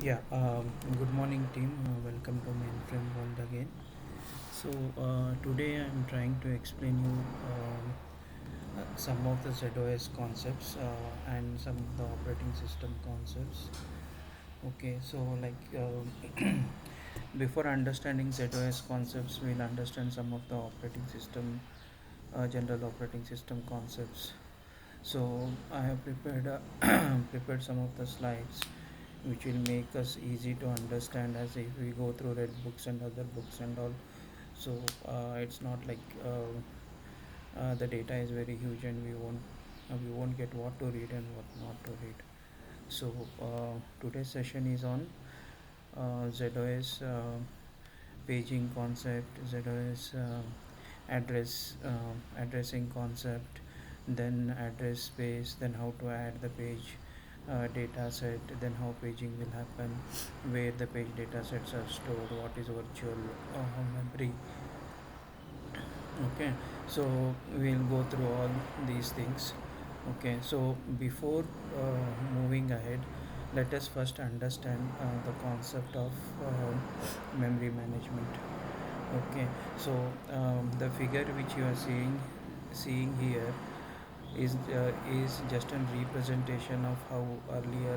Yeah, good morning, team. Welcome to Mainframe World again. So, today I'm trying to explain you some of the ZOS concepts and some of the operating system concepts. Okay, so before understanding ZOS concepts, we'll understand some of the operating system, general operating system concepts. So, I have prepared prepared some of the slides which will make us easy to understand as if we go through red books and other books and all. So it's not like the data is very huge and we won't get what to read and what not to read. So today's session is on ZOS paging concept, ZOS addressing concept, then address space, then how to add the page data set, then how paging will happen, where the page data sets are stored, what is virtual memory. Okay, so we'll go through all these things. Okay, so before moving ahead, let us first understand the concept of memory management. Okay, so the figure which you are seeing here is just a representation of how earlier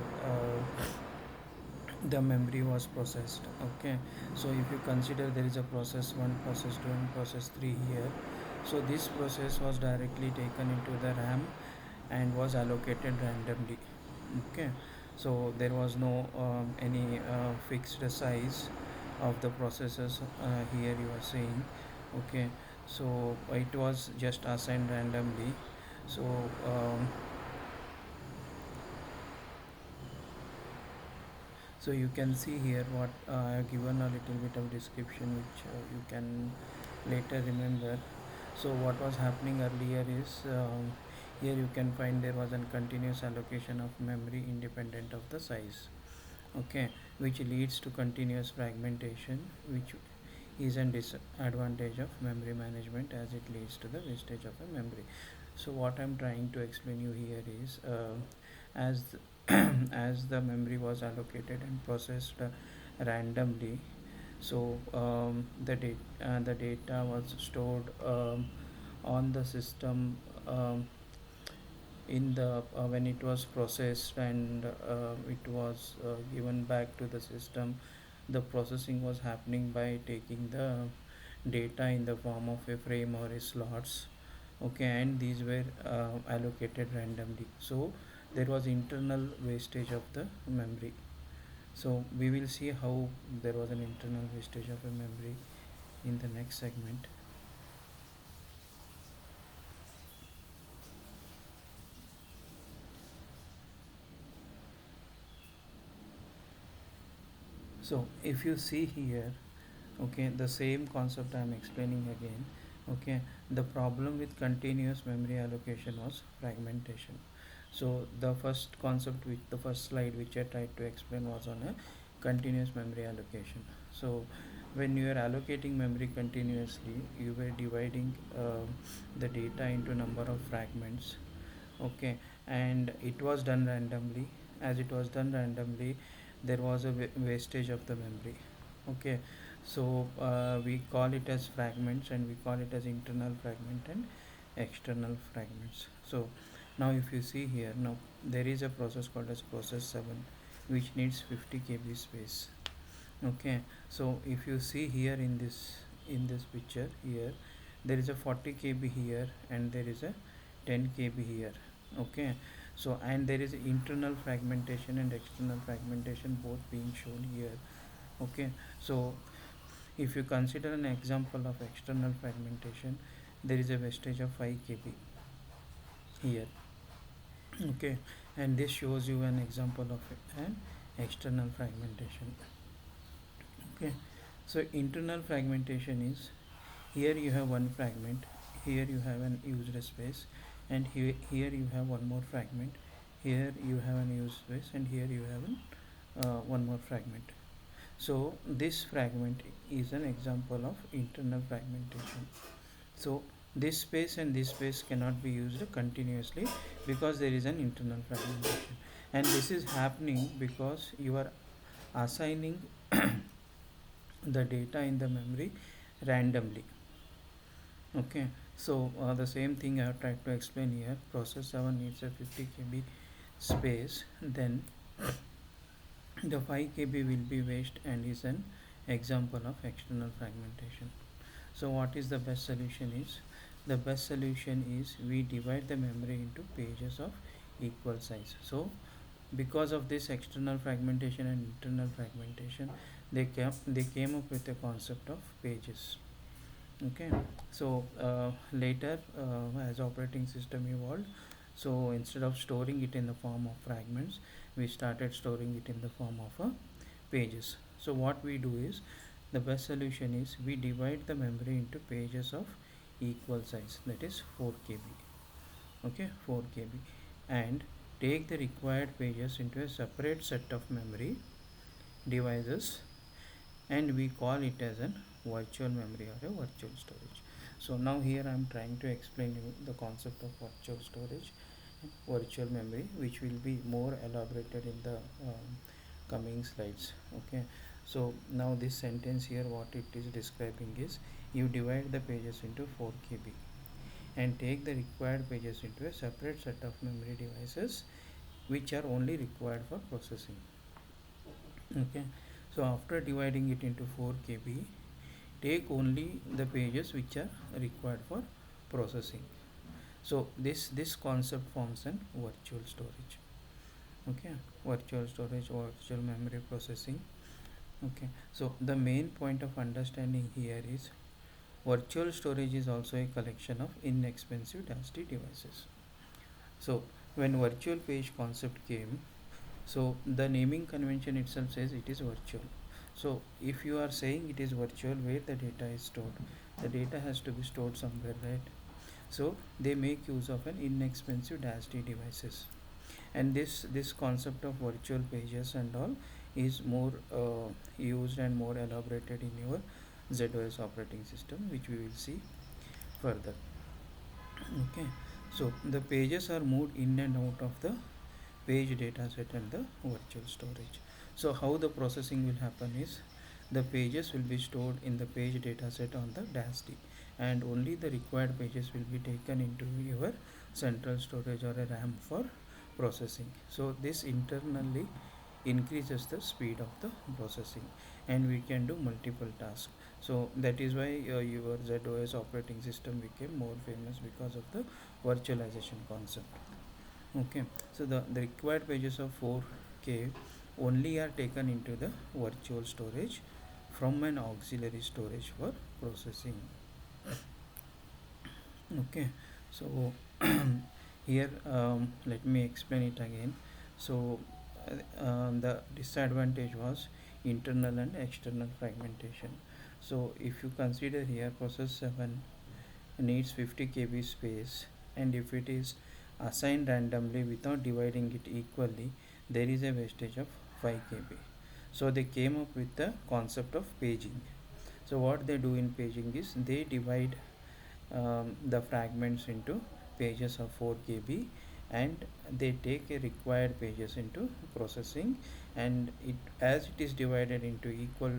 the memory was processed. Okay, so if you consider there is a process 1, process 2 and process 3 here, so this process was directly taken into the RAM and was allocated randomly. Okay, so there was no any fixed size of the processors here you are seeing. Okay, so it was just assigned randomly. So you can see here what I have given a little bit of description which you can later remember. So what was happening earlier is here you can find there was a continuous allocation of memory independent of the size. Okay, which leads to continuous fragmentation, which is a disadvantage of memory management as it leads to the wastage of a memory. So what I'm trying to explain you here is as as the memory was allocated and processed randomly, so the data was stored on the system in the when it was processed and it was given back to the system. The processing was happening by taking the data in the form of a frame or a slots. Okay, and these were allocated randomly, so there was internal wastage of the memory. So we will see how there was an internal wastage of a memory in the next segment. So if you see here, okay, the same concept I am explaining again. Okay, the problem with continuous memory allocation was fragmentation. So the first concept with the first slide which I tried to explain was on a continuous memory allocation. So when you are allocating memory continuously, you were dividing the data into number of fragments. Okay, and it was done randomly. As it was done randomly, there was a wastage of the memory. Okay, so we call it as fragments and we call it as internal fragment and external fragments. So now if you see here, now there is a process called as process 7 which needs 50 kb space. Okay, so if you see here in this picture here, there is a 40 kb here and there is a 10 kb here. Okay, so and there is internal fragmentation and external fragmentation both being shown here. Okay, so if you consider an example of external fragmentation, there is a wastage of 5 kb here. Okay, and this shows you an example of an external fragmentation. Okay, so internal fragmentation is here you have one fragment, here you have an used space, and here you have one more fragment, here you have an used space, and here you have one more fragment. So this fragment is an example of internal fragmentation. So this space and this space cannot be used continuously because there is an internal fragmentation, and this is happening because you are assigning the data in the memory randomly. Okay, so the same thing I have tried to explain here. Process 7 needs a 50 KB space, then the 5 KB will be waste and is an example of external fragmentation. So what is the best solution is? The best solution is we divide the memory into pages of equal size. So because of this external fragmentation and internal fragmentation, they came up with the concept of pages. Okay, so later as operating system evolved, so instead of storing it in the form of fragments, we started storing it in the form of pages. So what we do is, the best solution is we divide the memory into pages of equal size, that is 4 KB. Okay, 4 KB, and take the required pages into a separate set of memory devices, and we call it as an virtual memory or a virtual storage. So now here I am trying to explain you the concept of virtual storage, virtual memory, which will be more elaborated in the coming slides. Okay, so now this sentence here, what it is describing is, you divide the pages into 4 KB and take the required pages into a separate set of memory devices which are only required for processing. Okay, so after dividing it into 4 KB, take only the pages which are required for processing. So this concept forms an virtual storage. Okay, virtual storage or virtual memory processing. Okay, so the main point of understanding here is, virtual storage is also a collection of inexpensive density devices. So when virtual page concept came, so the naming convention itself says it is virtual. So if you are saying it is virtual, where the data is stored, the data has to be stored somewhere, right? So they make use of an inexpensive density devices, and this concept of virtual pages and all is more used and more elaborated in your ZOS operating system, which we will see further. Okay, so the pages are moved in and out of the page dataset and the virtual storage. So how the processing will happen is, the pages will be stored in the page dataset on the DASD, and only the required pages will be taken into your central storage or a RAM for processing. So this internally increases the speed of the processing, and we can do multiple tasks. So that is why your ZOS operating system became more famous, because of the virtualization concept. Okay, so the required pages of 4K only are taken into the virtual storage from an auxiliary storage for processing. Okay, so here let me explain it again. So the disadvantage was internal and external fragmentation. So if you consider here, process 7 needs 50 KB space, and if it is assigned randomly without dividing it equally, there is a wastage of 5 KB. So they came up with the concept of paging. So what they do in paging is, they divide the fragments into pages of 4 KB, and they take a required pages into processing, and it, as it is divided into equal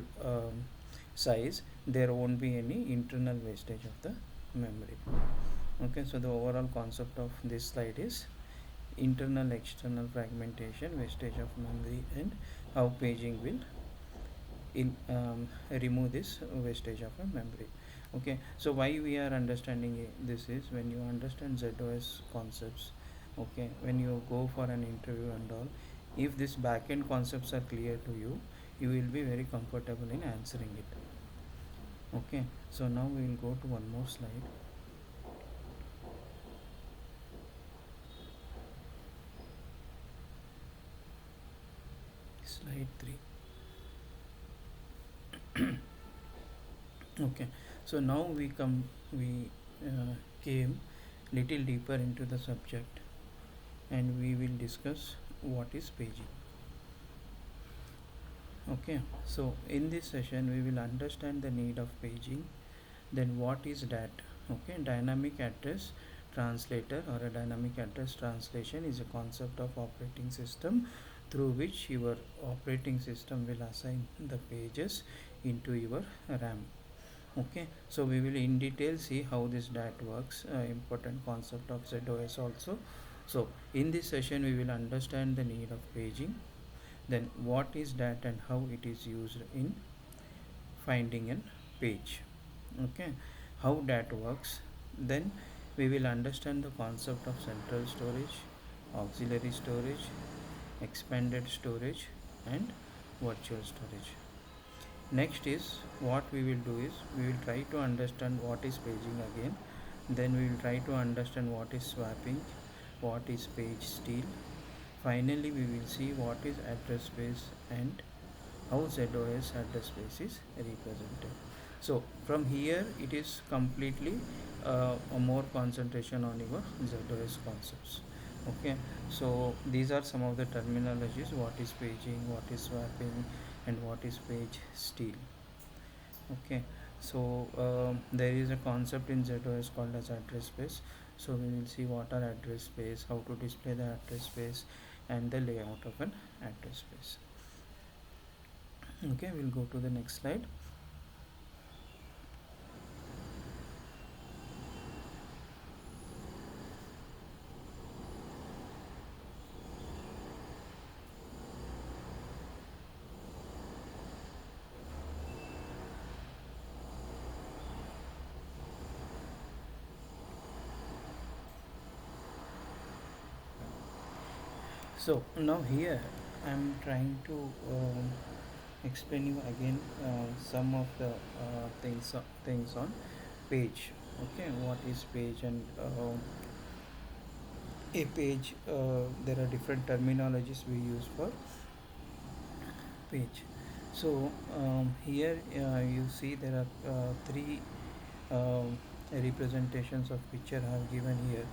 size, there won't be any internal wastage of the memory. Okay, so the overall concept of this slide is internal external fragmentation, wastage of memory, and how paging will remove this wastage of a memory. Okay, so why we are understanding this is, when you understand ZOS concepts, okay, when you go for an interview and all, if these backend concepts are clear to you, you will be very comfortable in answering it. Okay, so now we will go to one more slide. Slide 3. Okay, so now we came little deeper into the subject, and we will discuss what is paging. Okay, so in this session we will understand the need of paging, then what is DAT. Okay, dynamic address translator or a dynamic address translation is a concept of operating system through which your operating system will assign the pages into your RAM. Okay, so we will in detail see how this DAT works, important concept of ZOS also. So in this session we will understand the need of paging, then what is DAT and how it is used in finding a page. Okay, how DAT works, then we will understand the concept of central storage, auxiliary storage, expanded storage and virtual storage. Next is what we will do is we will try to understand what is paging again, then we will try to understand what is swapping, what is page steal. Finally, we will see what is address space and how ZOS address space is represented. So from here it is completely a more concentration on your ZOS concepts. Okay, so these are some of the terminologies: what is paging, what is swapping, and what is page steal. Okay, so there is a concept in ZOS called as address space. So we will see what are address space, how to display the address space, and the layout of an address space. Okay, we'll go to the next slide. So now here I'm trying to explain you again some of the things on page. Okay, what is page and a page? There are different terminologies we use for page. So here you see there are three representations of picture I have given here.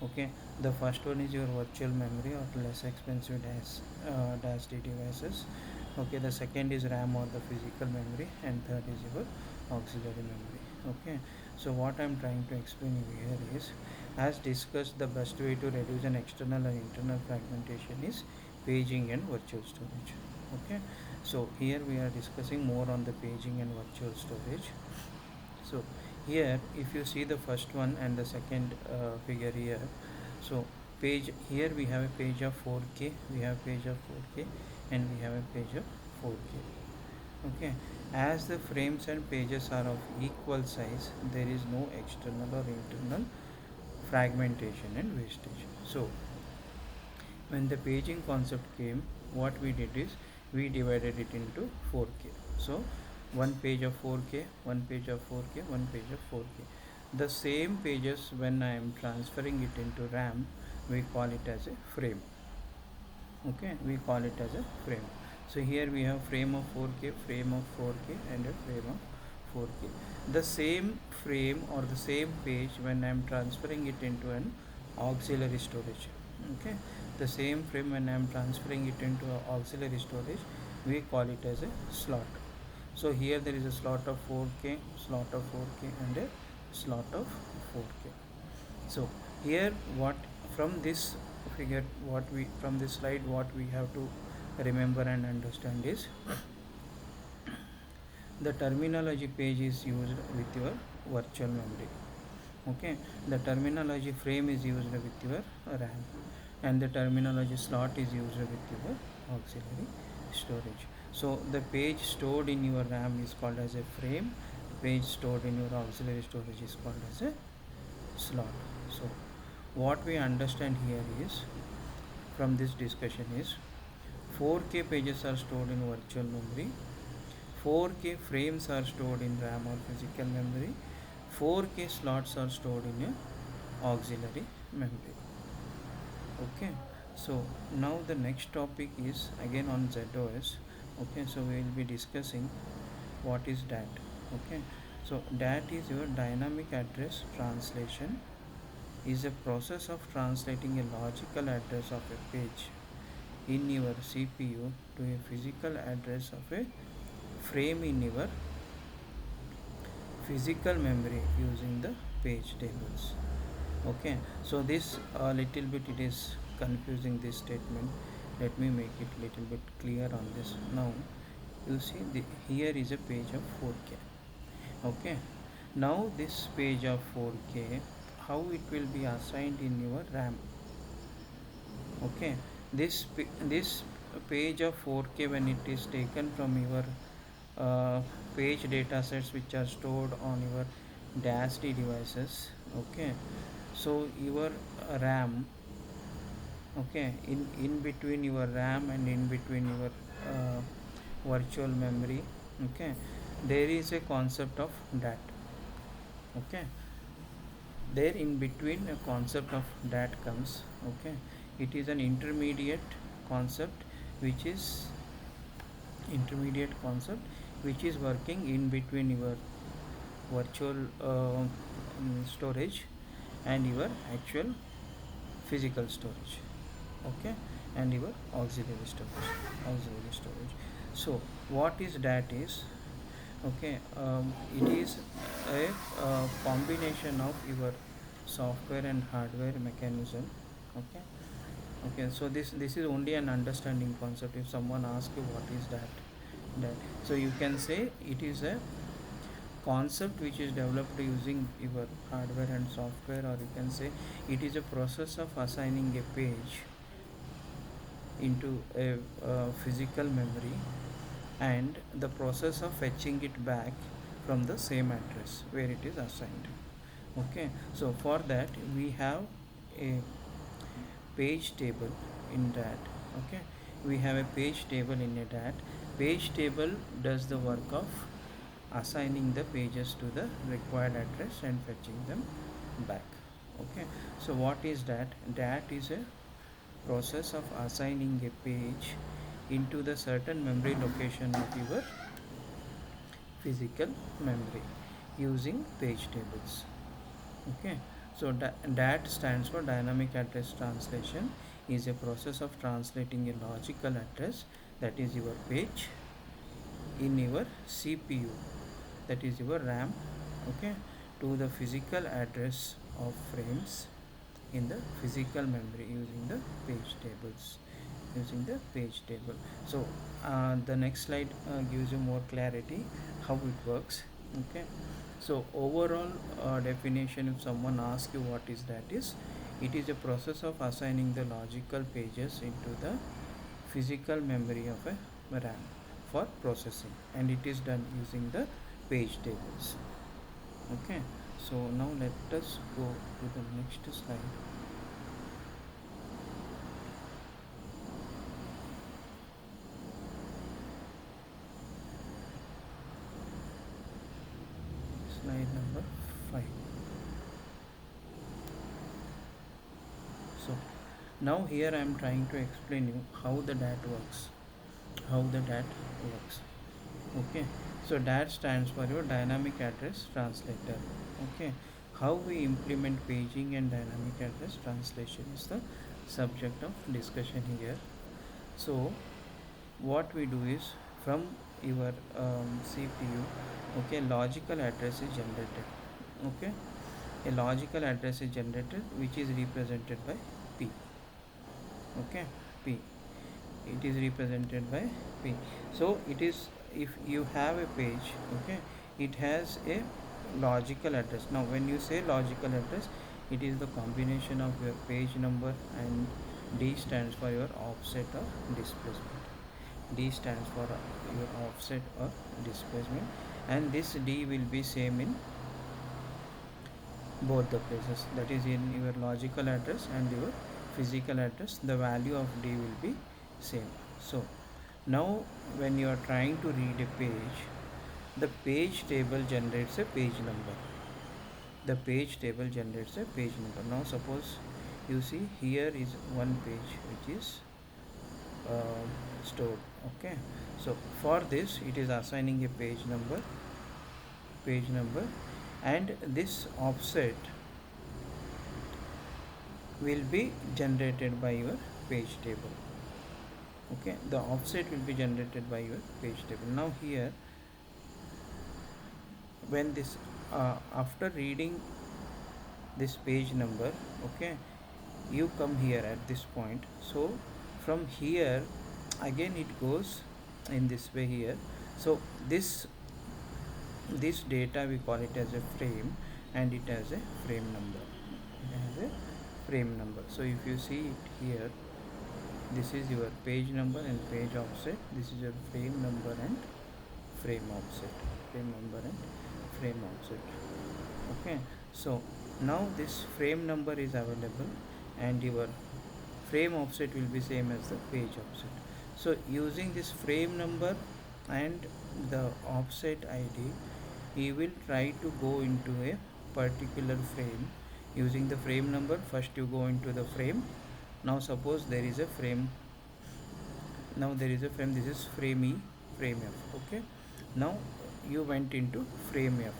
Okay, the first one is your virtual memory or less expensive dash D devices. Okay, the second is RAM or the physical memory, and third is your auxiliary memory. Okay, so what I'm trying to explain you here is, as discussed, the best way to reduce an external and internal fragmentation is paging and virtual storage. Okay, so here we are discussing more on the paging and virtual storage. So here if you see the first one and the second figure here, so page, here we have a page of 4K, we have page of 4K, and we have a page of 4K. Okay, as the frames and pages are of equal size, there is no external or internal fragmentation and wastage. So when the paging concept came, what we did is we divided it into 4K. So one page of 4K, one page of 4K, one page of 4K. The same pages, when I am transferring it into RAM, we call it as a frame. Okay, we call it as a frame. So here we have frame of 4K, frame of 4K, and a frame of 4K. The same frame or the same page, when I am transferring it into an auxiliary storage. Okay, the same frame, when I am transferring it into auxiliary storage, we call it as a slot. So here there is a slot of 4K, slot of 4K, and a slot of 4K. So here what from this figure, what we from this slide, what we have to remember and understand is the terminology page is used with your virtual memory. Okay, the terminology frame is used with your RAM, and the terminology slot is used with your auxiliary storage. So the page stored in your RAM is called as a frame, page stored in your auxiliary storage is called as a slot. So what we understand here is, from this discussion is, 4K pages are stored in virtual memory, 4K frames are stored in RAM or physical memory, 4K slots are stored in a auxiliary memory. Okay, so now the next topic is again on ZOS. Okay, so we will be discussing what is DAT. Okay, so DAT is your dynamic address translation, is a process of translating a logical address of a page in your CPU to a physical address of a frame in your physical memory using the page tables. Okay, so this little bit it is confusing, this statement. let me make it little bit clear on this. Now you see here is a page of 4K. Okay, now this page of 4K, how it will be assigned in your RAM? Okay, this page of 4K, when it is taken from your page data sets which are stored on your DASD devices. Okay, so your RAM, okay, in between your RAM and in between your uh, virtual memory, okay, there is a concept of DAT. Okay, there in between a concept of DAT comes. Okay, it is an concept which is intermediate concept which is working in between your virtual storage and your actual physical storage. Okay, and your auxiliary storage. So what is DAT is, okay, it is a combination of your software and hardware mechanism. Okay, okay, so this is only an understanding concept. If someone asks you what is that, so you can say it is a concept which is developed using your hardware and software, or you can say it is a process of assigning a page into a physical memory, and the process of fetching it back from the same address where it is assigned. Okay, so for that we have a page table in that. Okay, we have a page table in a dat. Page table does the work of assigning the pages to the required address and fetching them back. Okay, so what is dat is a process of assigning a page into the certain memory location of your physical memory using page tables. Okay, so DAT stands for dynamic address translation, is a process of translating a logical address, that is your page, in your CPU, that is your RAM, okay, to the physical address of frames in the physical memory using the page tables, so the next slide gives you more clarity how it works. Okay, so overall definition, if someone asks you what is that is, it is a process of assigning the logical pages into the physical memory of a RAM for processing, and it is done using the page tables. Okay, so now let us go to the next slide. Slide number 5. So now here I am trying to explain you how the DAT works. Okay, so DAT stands for your dynamic address translator. Okay, how we implement paging and dynamic address translation is the subject of discussion here. So what we do is, from your CPU, okay, logical address is generated. Okay, a logical address is generated which is represented by P. Okay, P, it is represented by P. So it is, if you have a page, okay, it has a logical address. Now when you say logical address, it is the combination of your page number, and D stands for your offset or displacement. D stands for your offset or displacement, and this D will be same in both the places, that is in your logical address and your physical address, the value of D will be same. So now when you are trying to read a page, the page table generates a page number. Now suppose you see here is one page which is stored. Okay, so for this it is assigning a page number, and this offset will be generated by your page table. Okay, the offset will be generated by your page table. Now here, when this after reading this page number, okay, you come here at this point. So From here again it goes in this way here. So this data we call it as a frame, and it has a frame number. It has a frame number. So if you see it here, this is your page number and page offset. This is your frame number and frame offset. Frame number and frame offset. Okay. So now this frame number is available, and your frame offset will be same as the page offset. So using this frame number and the offset id, he will try to go into a particular frame. Using the frame number, first you go into the frame. Now suppose there is a frame, this is frame E, frame F. Okay, now you went into frame F,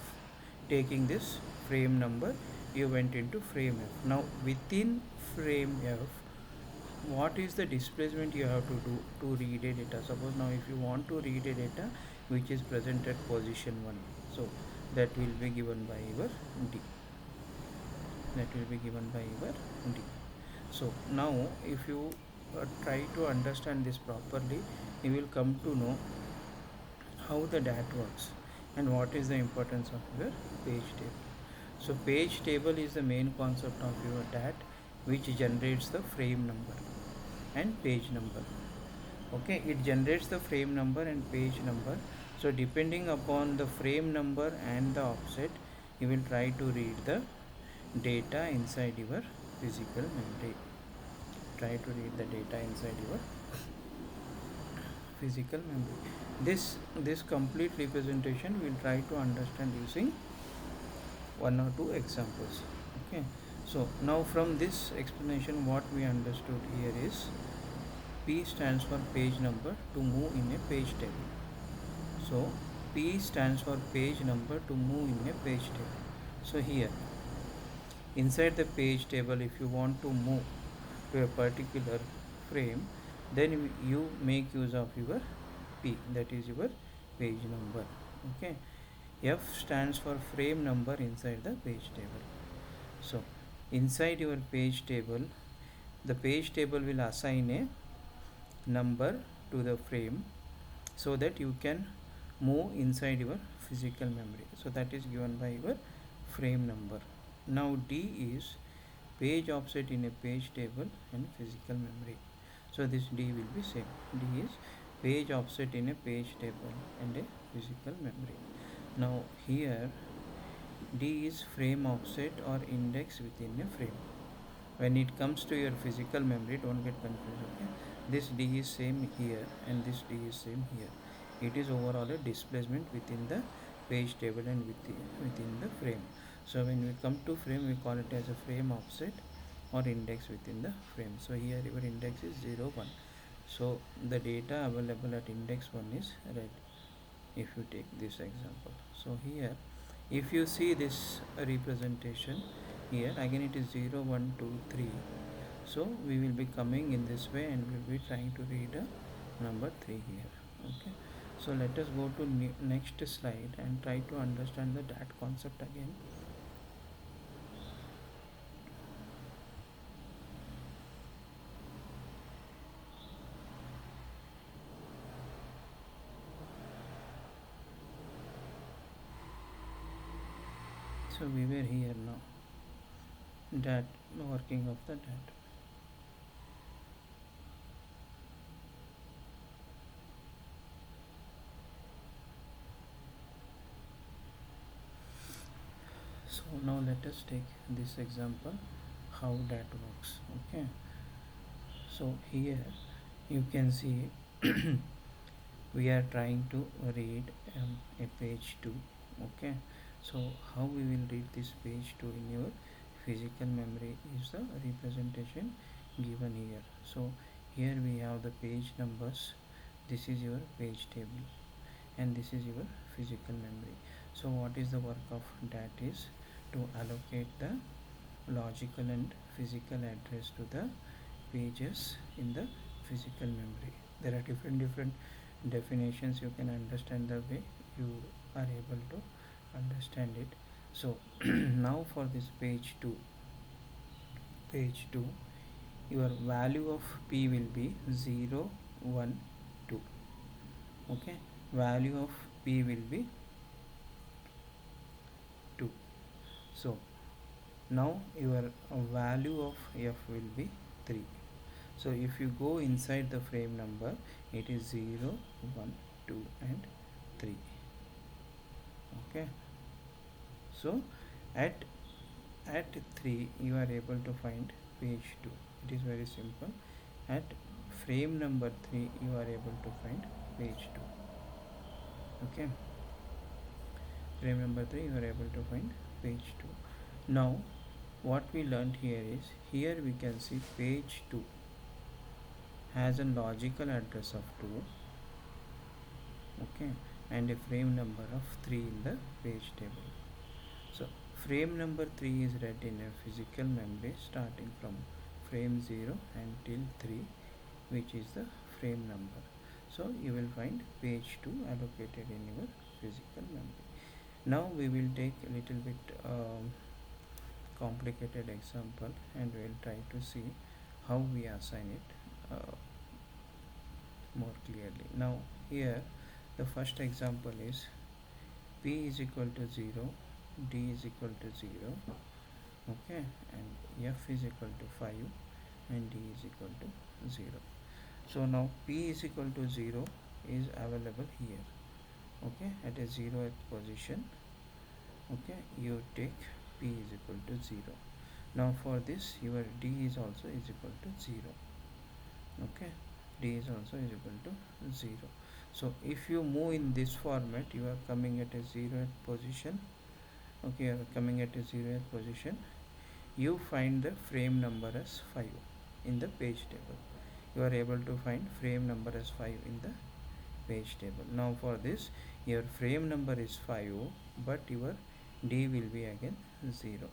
taking this frame number, you went into frame F. Now within frame F, what is the displacement you have to do to read a data? Suppose now if you want to read a data which is present at position 1, so that will be given by your D. That will be given by your D. So now if you try to understand this properly, you will come to know how the DAT works and what is the importance of your page table. So page table is the main concept of your DAT, which generates the frame number and page number. Okay, it generates the frame number and page number. So depending upon the frame number and the offset, you will try to read the data inside your physical memory. Try to read the data inside your physical memory. This complete representation we'll try to understand using one or two examples. Okay, so now from this explanation, what we understood here is P stands for page number to move in a page table. So P stands for page number to move in a page table. So here inside the page table, if you want to move to a particular frame, then you make use of your P, that is your page number. Okay, F stands for frame number inside the page table. So inside your page table, the page table will assign a number to the frame so that you can move inside your physical memory. So that is given by your frame number. Now D is page offset in a page table and physical memory. So this D will be same. D is page offset in a page table and a physical memory. Now here D is frame offset or index within a frame. When it comes to your physical memory, don't get confused. Okay, this D is same here and this D is same here. It is overall a displacement within the page table and within the frame. So when we come to frame, we call it as a frame offset or index within the frame. So here your index is 0 1. So the data available at index 1 is red, if you take this example. So here if you see this representation, here again it is 0 1 2 3. So we will be coming in this way and we will be trying to read a number 3 here. Okay, so let us go to next slide and try to understand the DAT concept again. So we were here now, DAT, working of the DAT. So now let us take this example, how DAT works. Okay, so here you can see we are trying to read a page 2. Okay, so how we will read this page 2 in your physical memory is the representation given here. So here we have the page numbers, this is your page table and this is your physical memory. So what is the work of DAT is to allocate the logical and physical address to the pages in the physical memory. There are different definitions. You can understand the way you are able to understand it. So now for this page 2, your value of p will be 0 1 2. Okay, value of p will be 2. So now your value of f will be 3. So if you go inside the frame number, it is 0 1 2 and 3. Okay, so at 3 you are able to find page 2. It is very simple. At frame number 3 you are able to find page 2. Okay, frame number 3 you are able to find page 2. Now what we learned here is, here we can see page 2 has a logical address of 2, okay, and a frame number of 3 in the page table. So frame number 3 is read in a physical memory starting from frame 0 until 3, which is the frame number. So you will find page 2 allocated in your physical memory. Now we will take a little bit complicated example and we will try to see how we assign it more clearly. Now here the first example is p is equal to 0, d is equal to 0, okay, and f is equal to 5 and d is equal to 0. So now p is equal to 0 is available here, okay, at a 0th position. Okay, you take p is equal to 0. Now for this your d is also is equal to 0. Okay, d is also is equal to 0. So if you move in this format, you are coming at a 0th position. Okay, you are coming at a 0th position. You find the frame number as 5 in the page table. You are able to find frame number as 5 in the page table. Now for this, your frame number is 5, but your d will be again 0.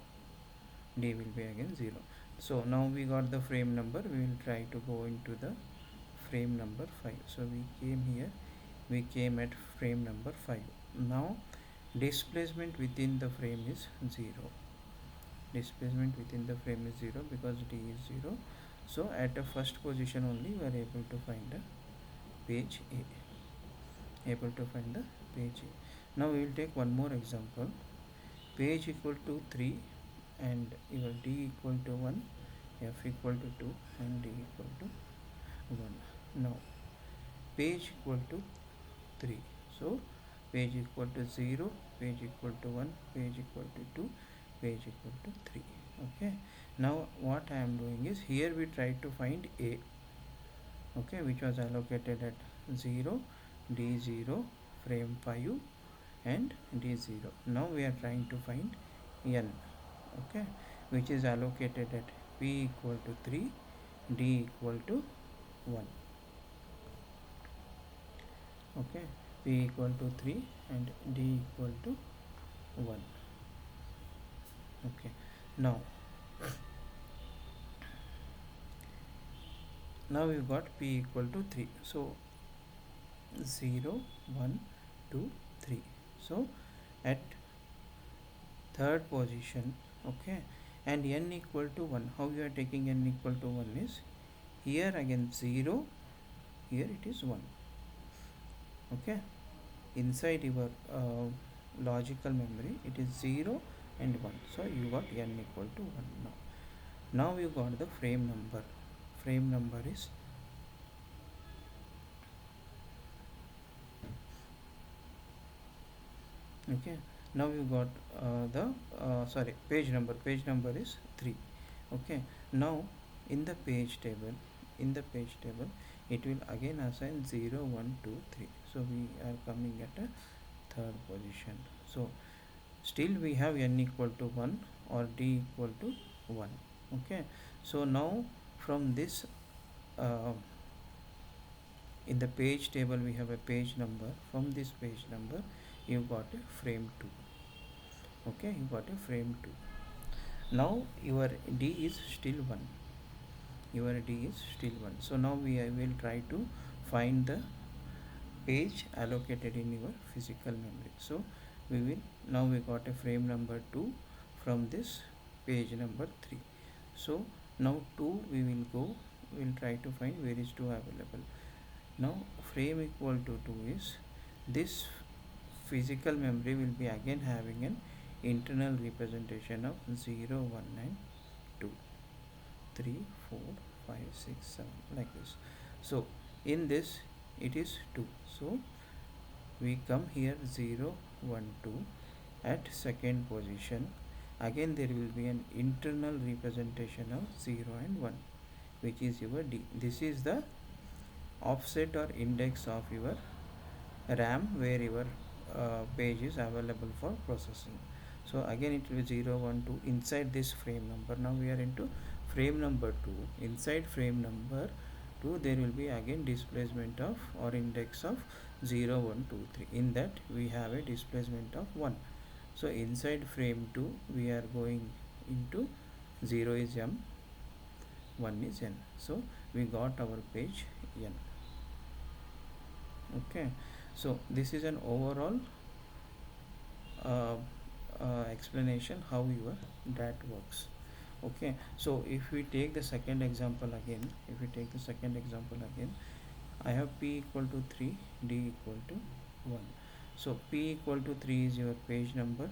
D will be again 0. So now we got the frame number. We will try to go into the frame number 5. So we came here, we came at frame number 5. Now displacement within the frame is 0. Displacement within the frame is 0 because d is 0. So at the first position only we are able to find the page A. Able to find the page A. Now we will take one more example. Page equal to 3 and your d equal to 1, f equal to 2 and d equal to 1. Now page equal to 3. So page equal to 0, page equal to 1, page equal to 2, page equal to 3. Okay, now what I am doing is, here we try to find A, okay, which was allocated at 0, d 0, frame 5 and d 0. Now we are trying to find n, okay, which is allocated at p equal to 3, d equal to 1. Okay, p equal to 3 and d equal to 1. Okay, now we got p equal to 3. So 0 1 2 3. So at third position, okay, and n equal to 1. How you are taking n equal to 1 is, here again 0, here it is 1. Okay, inside your logical memory it is 0 and 1. So you got n equal to 1. Now you got the frame number. Frame number is okay. Now you got the page number. Page number is 3. Okay, now in the page table, it will again assign 0 1 2 3. So we are coming at a third position. So still we have n equal to 1 or d equal to 1. Okay, so now from this in the page table we have a page number. From this page number you got a frame 2. Okay, you got a frame 2. Now your d is still 1. Your d is still 1. So now we will try to find the page allocated in your physical memory. So we will, now we got a frame number 2 from this page number 3. So Now 2 we will go, we will try to find where is 2 available. Now frame equal to 2 is this physical memory will be again having an internal representation of 0 1 and 2 3 4 5 6 7 like this. So in this it is 2, so we come here 0 1 2 at second position. Again there will be an internal representation of 0 and 1, which is your D. This is the offset or index of your RAM where your page is available for processing. So again it will be 0 1 2 inside this frame number. Now we are into frame number 2. Inside frame number 2 there will be again displacement of or index of 0 1 2 3. In that we have a displacement of 1. So inside frame 2 we are going into 0 is M, 1 is N. So we got our page N. Okay, so this is an overall explanation how your DAT works. Okay, so if we take the second example again, I have P equal to 3, D equal to 1. So P equal to 3 is your page number.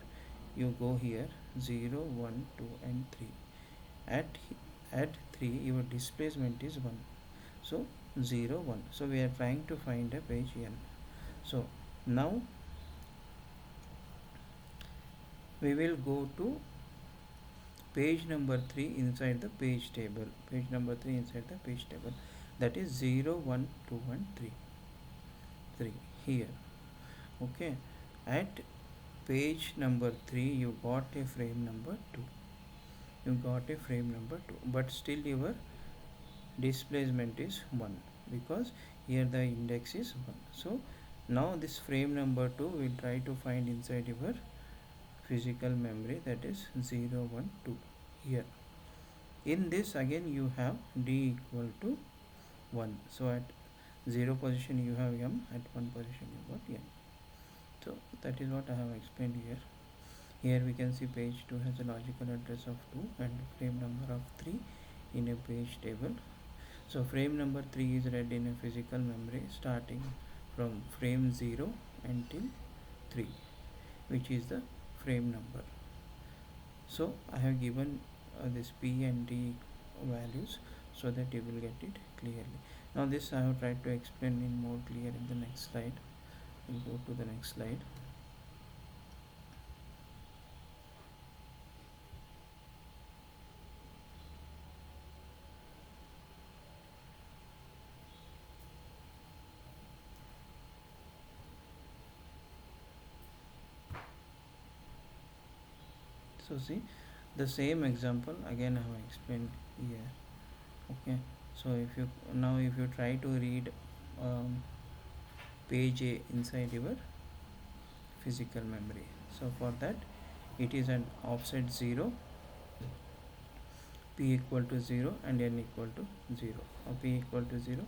You go here 0 1 2 and 3. At 3 your displacement is 1, so 0 1. So we are trying to find a page N. So now we will go to page number 3 inside the page table. That is 0 1 2 and 3 here. Okay, at page number 3 you got a frame number 2, but still your displacement is 1 because here the index is 1. So now this frame number 2 we will try to find inside your physical memory, that is 0 1 2 here. In this again you have D equal to 1. So at 0 position you have M, at 1 position you got N. So that is what I have explained here. Here we can see page 2 has a logical address of 2 and frame number of 3 in a page table. So frame number 3 is read in a physical memory starting from frame 0 until 3, which is the frame number. So I have given this P and D values so that you will get it clearly. Now this I have tried to explain in more clear in the next slide. We'll go to the next slide. So see the same example again I have explained here. Okay, so if you try to read page A inside your physical memory, so for that it is an offset 0, P equal to 0 and N equal to 0, or P equal to 0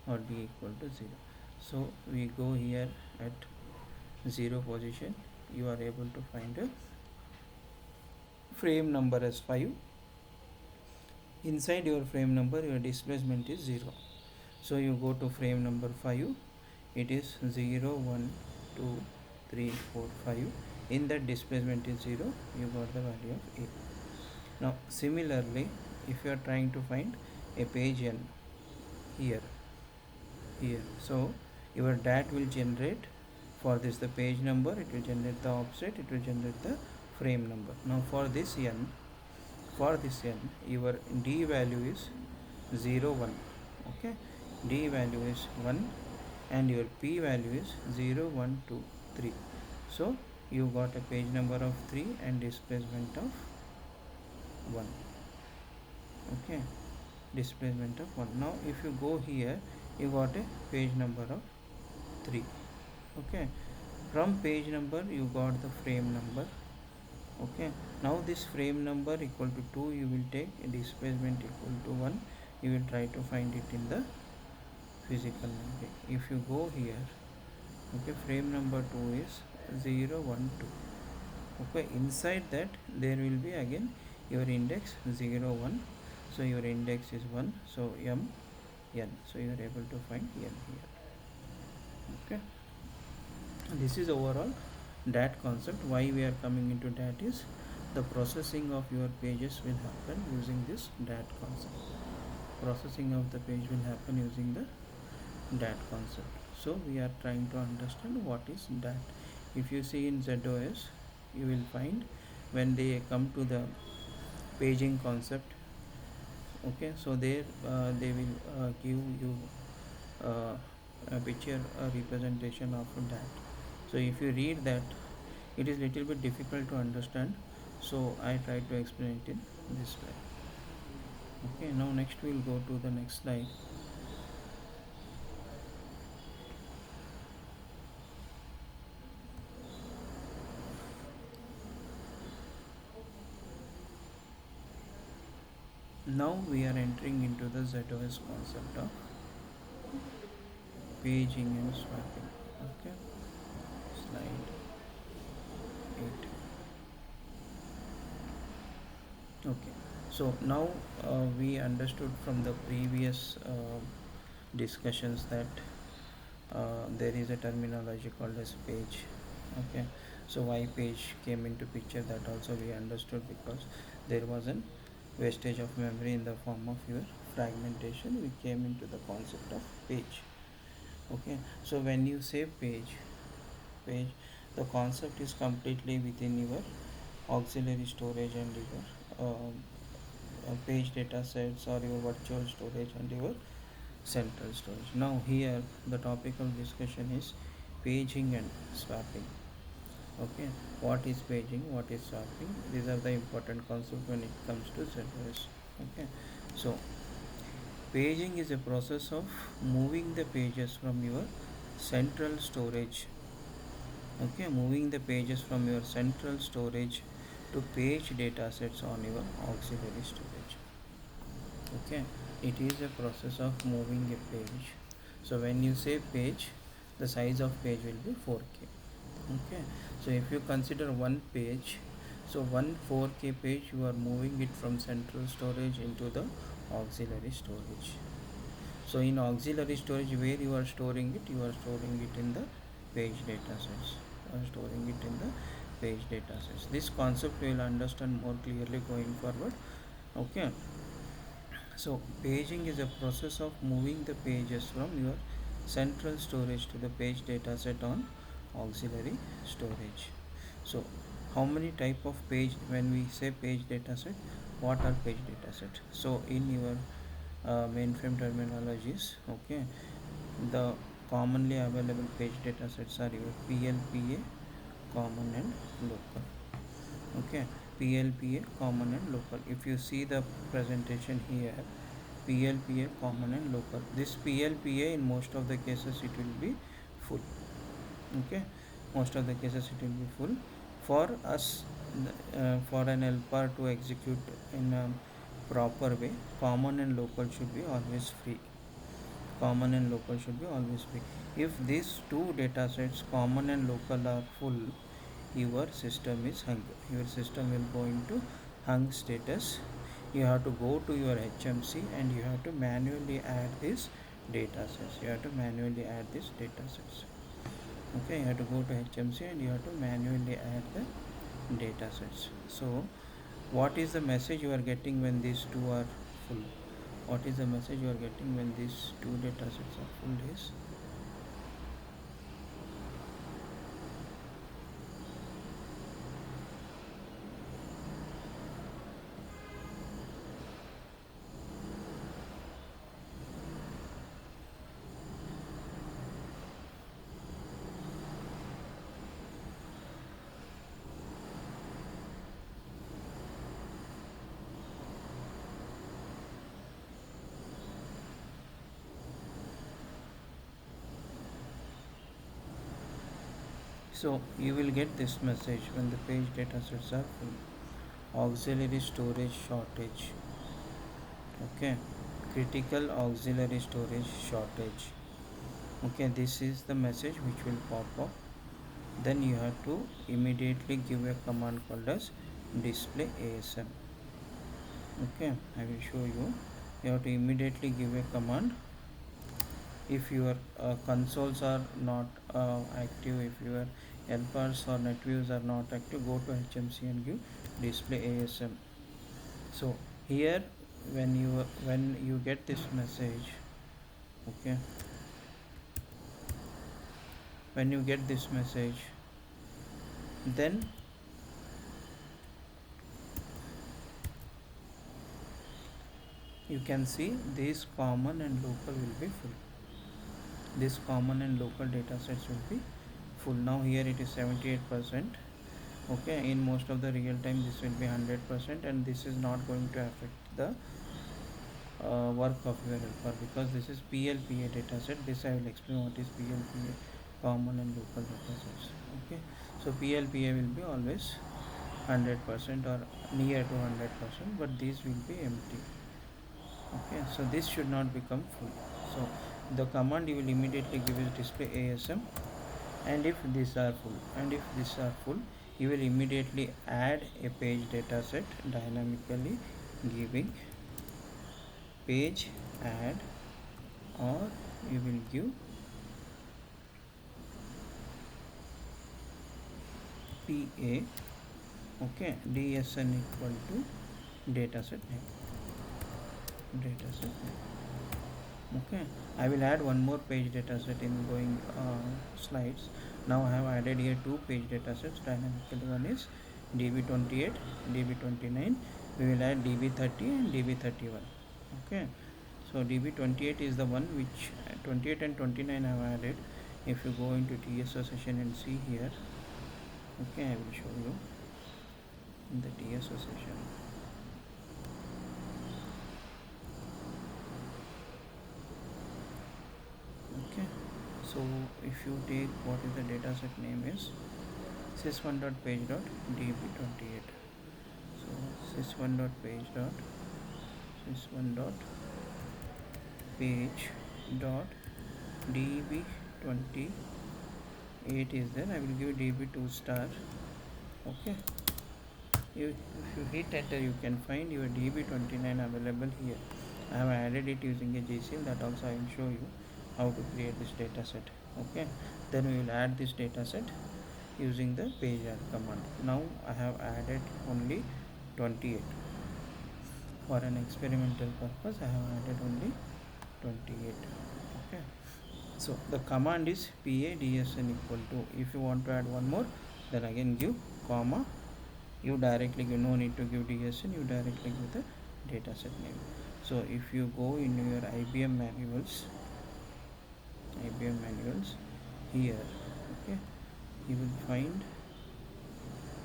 or D equal to 0. So we go here at 0 position, you are able to find a frame number as 5. Inside your frame number your displacement is 0. So you go to frame number 5, it is 0 1 2 3 4 5. In that displacement is 0, you got the value of A. Now similarly if you are trying to find a page N here, so your DAT will generate for this the page number, it will generate the offset, it will generate the frame number. Now for this N, your D value is 0 1. Okay, D value is 1 and your P value is 0 1 2 3. So you got a page number of 3 and displacement of 1. Okay, displacement of 1. Now if you go here you got a page number of 3. Okay, from page number you got the frame number. Okay, now this frame number equal to 2 you will take, a displacement equal to 1, you will try to find it in the physical memory. If you go here, okay, frame number 2 is 0 1 2. Okay, inside that there will be again your index 0 1. So your index is 1, so m n, so you are able to find n here. Okay, this is overall dat concept. Why we are coming into dat is the processing of your pages will happen using this dat concept. Processing of the page will happen using the dat concept. So we are trying to understand what is dat. If you see in ZOS, you will find when they come to the paging concept, okay, so there they will give you uh, a picture, a representation of that. So if you read that, it is little bit difficult to understand, so I try to explain it in this way. Okay, now next we will go to the next slide. Now we are entering into the ZOS concept of paging and swapping. Okay, slide 8. Okay, so now we understood from the previous discussions that there is a terminology called as page. Okay, so why page came into picture, that also we understood, because there was an wastage of memory in the form of your fragmentation. We came into the concept of page. Okay, so when you say page, the concept is completely within your auxiliary storage and your page data sets, or your virtual storage and your central storage. Now here the topic of discussion is paging and swapping. Okay, what is paging, what is swapping? These are the important concepts when it comes to ZOS. Okay, so paging is a process of moving the pages from your central storage. Okay, moving the pages from your central storage to page data sets on your auxiliary storage. Okay, it is a process of moving a page. So when you say page, the size of page will be 4K. Okay, so if you consider one page, so one 4K page, you are moving it from central storage into the auxiliary storage. So in auxiliary storage, where you are storing it, you are storing it in the page data sets. You are storing it in the page data sets. This concept we will understand more clearly going forward. Okay, so paging is a process of moving the pages from your central storage to the page data set on auxiliary storage. So how many type of page, when we say page data set, what are page data set? So in your mainframe terminologies, okay, the commonly available page data sets are your PLPA, common and local. Okay, PLPA, common and local. If you see the presentation here, PLPA, common and local, this PLPA in most of the cases it will be full. Okay, most of the cases it will be full. For us, for an helper to execute in a proper way, common and local should be always free. Common and local should be always free. If these two data sets, common and local, are full, your system is hung. Your system will go into hung status. You have to go to your HMC and you have to manually add these data sets. You have to manually add these data sets. Okay, you have to go to HMC and you have to manually add the data sets. So what is the message you are getting when these two are full? What is the message you are getting when these two data sets are full is, so you will get this message when the page data sets are full. Auxiliary storage shortage. Okay, critical auxiliary storage shortage. Okay, this is the message which will pop up. Then you have to immediately give a command called as display ASM. Okay, I will show you. You have to immediately give a command. If your consoles are not active, if your helpers or net views are not active, go to HMC and give display ASM. So here, when you get this message, okay, when you get this message, then you can see this common and local will be full. This common and local data sets will be full. Now here it is 78%. Okay, in most of the real time this will be 100%, and this is not going to affect the work of your helper, because this is PLPA dataset. This I will explain what is PLPA, common and local datasets. Okay, so PLPA will be always 100% or near to 100%, but these will be empty. Okay, so this should not become full. So the command you will immediately give is display ASM, and if these are full, you will immediately add a page dataset dynamically, giving page add, or you will give PA, okay, DSN equal to dataset name. Okay, I will add one more page dataset in going slides. Now I have added here two page datasets dynamically. One is DB28, DB29. We will add DB30 and DB31. Okay, so DB28 is the one which 28 and 29 I have added. If you go into TSO session and see here, okay, I will show you in the TSO session. Okay, so if you take what is the dataset name is sys1.page.db28. So sys1.page.db28 is there. I will give db2 star. Okay, if you hit enter, you can find your db29 available here. I have added it using a JCL. That also I will show you how to create this dataset. Okay, then we will add this dataset using the page add command. Now I have added only 28. For an experimental purpose, I have added only 28. Okay, so the command is PADSN equal to. If you want to add one more, then again give comma. You directly give, no need to give DSN, you directly give the dataset name. So if you go in your IBM manuals here, okay, you will find,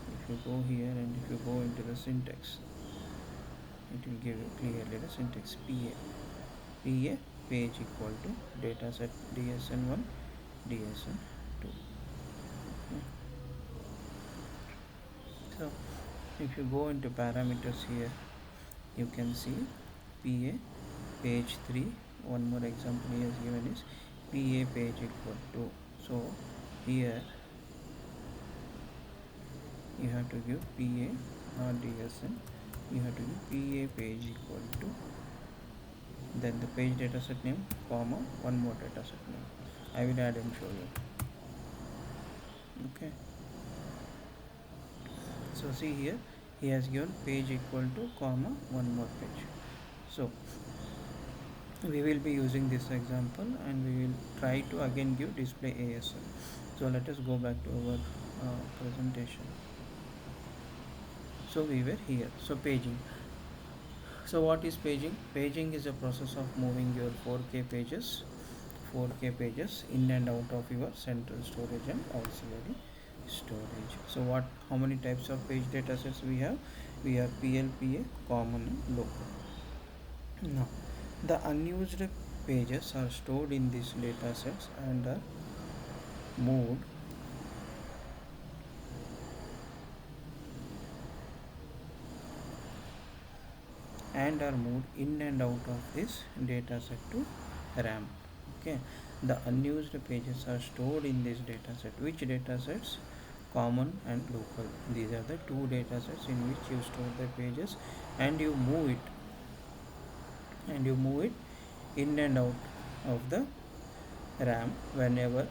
if you go here and if you go into the syntax, it will give you clearly the syntax. PA page equal to dataset DSN1 DSN2. Okay. So if you go into parameters here, you can see PA page 3. One more example he has given is PA page equal to. So here you have to give PA, not DSN. You have to give PA page equal to, then the page dataset name, comma, one more dataset name. I will add and show you. Okay, so see here, he has given page equal to, comma, one more page. So we will be using this example, and we will try to again give display ASM. So let us go back to our presentation. So we were here. So paging. So what is paging? Paging is a process of moving your 4K pages in and out of your central storage and auxiliary storage. So how many types of page datasets we have? We have PLPA, common and local. Now the unused pages are stored in these datasets and are moved in and out of this dataset to RAM. Okay, the unused pages are stored in this dataset. Which datasets? common and local. These are the two data sets in which you store the pages, and you move it in and out of the RAM whenever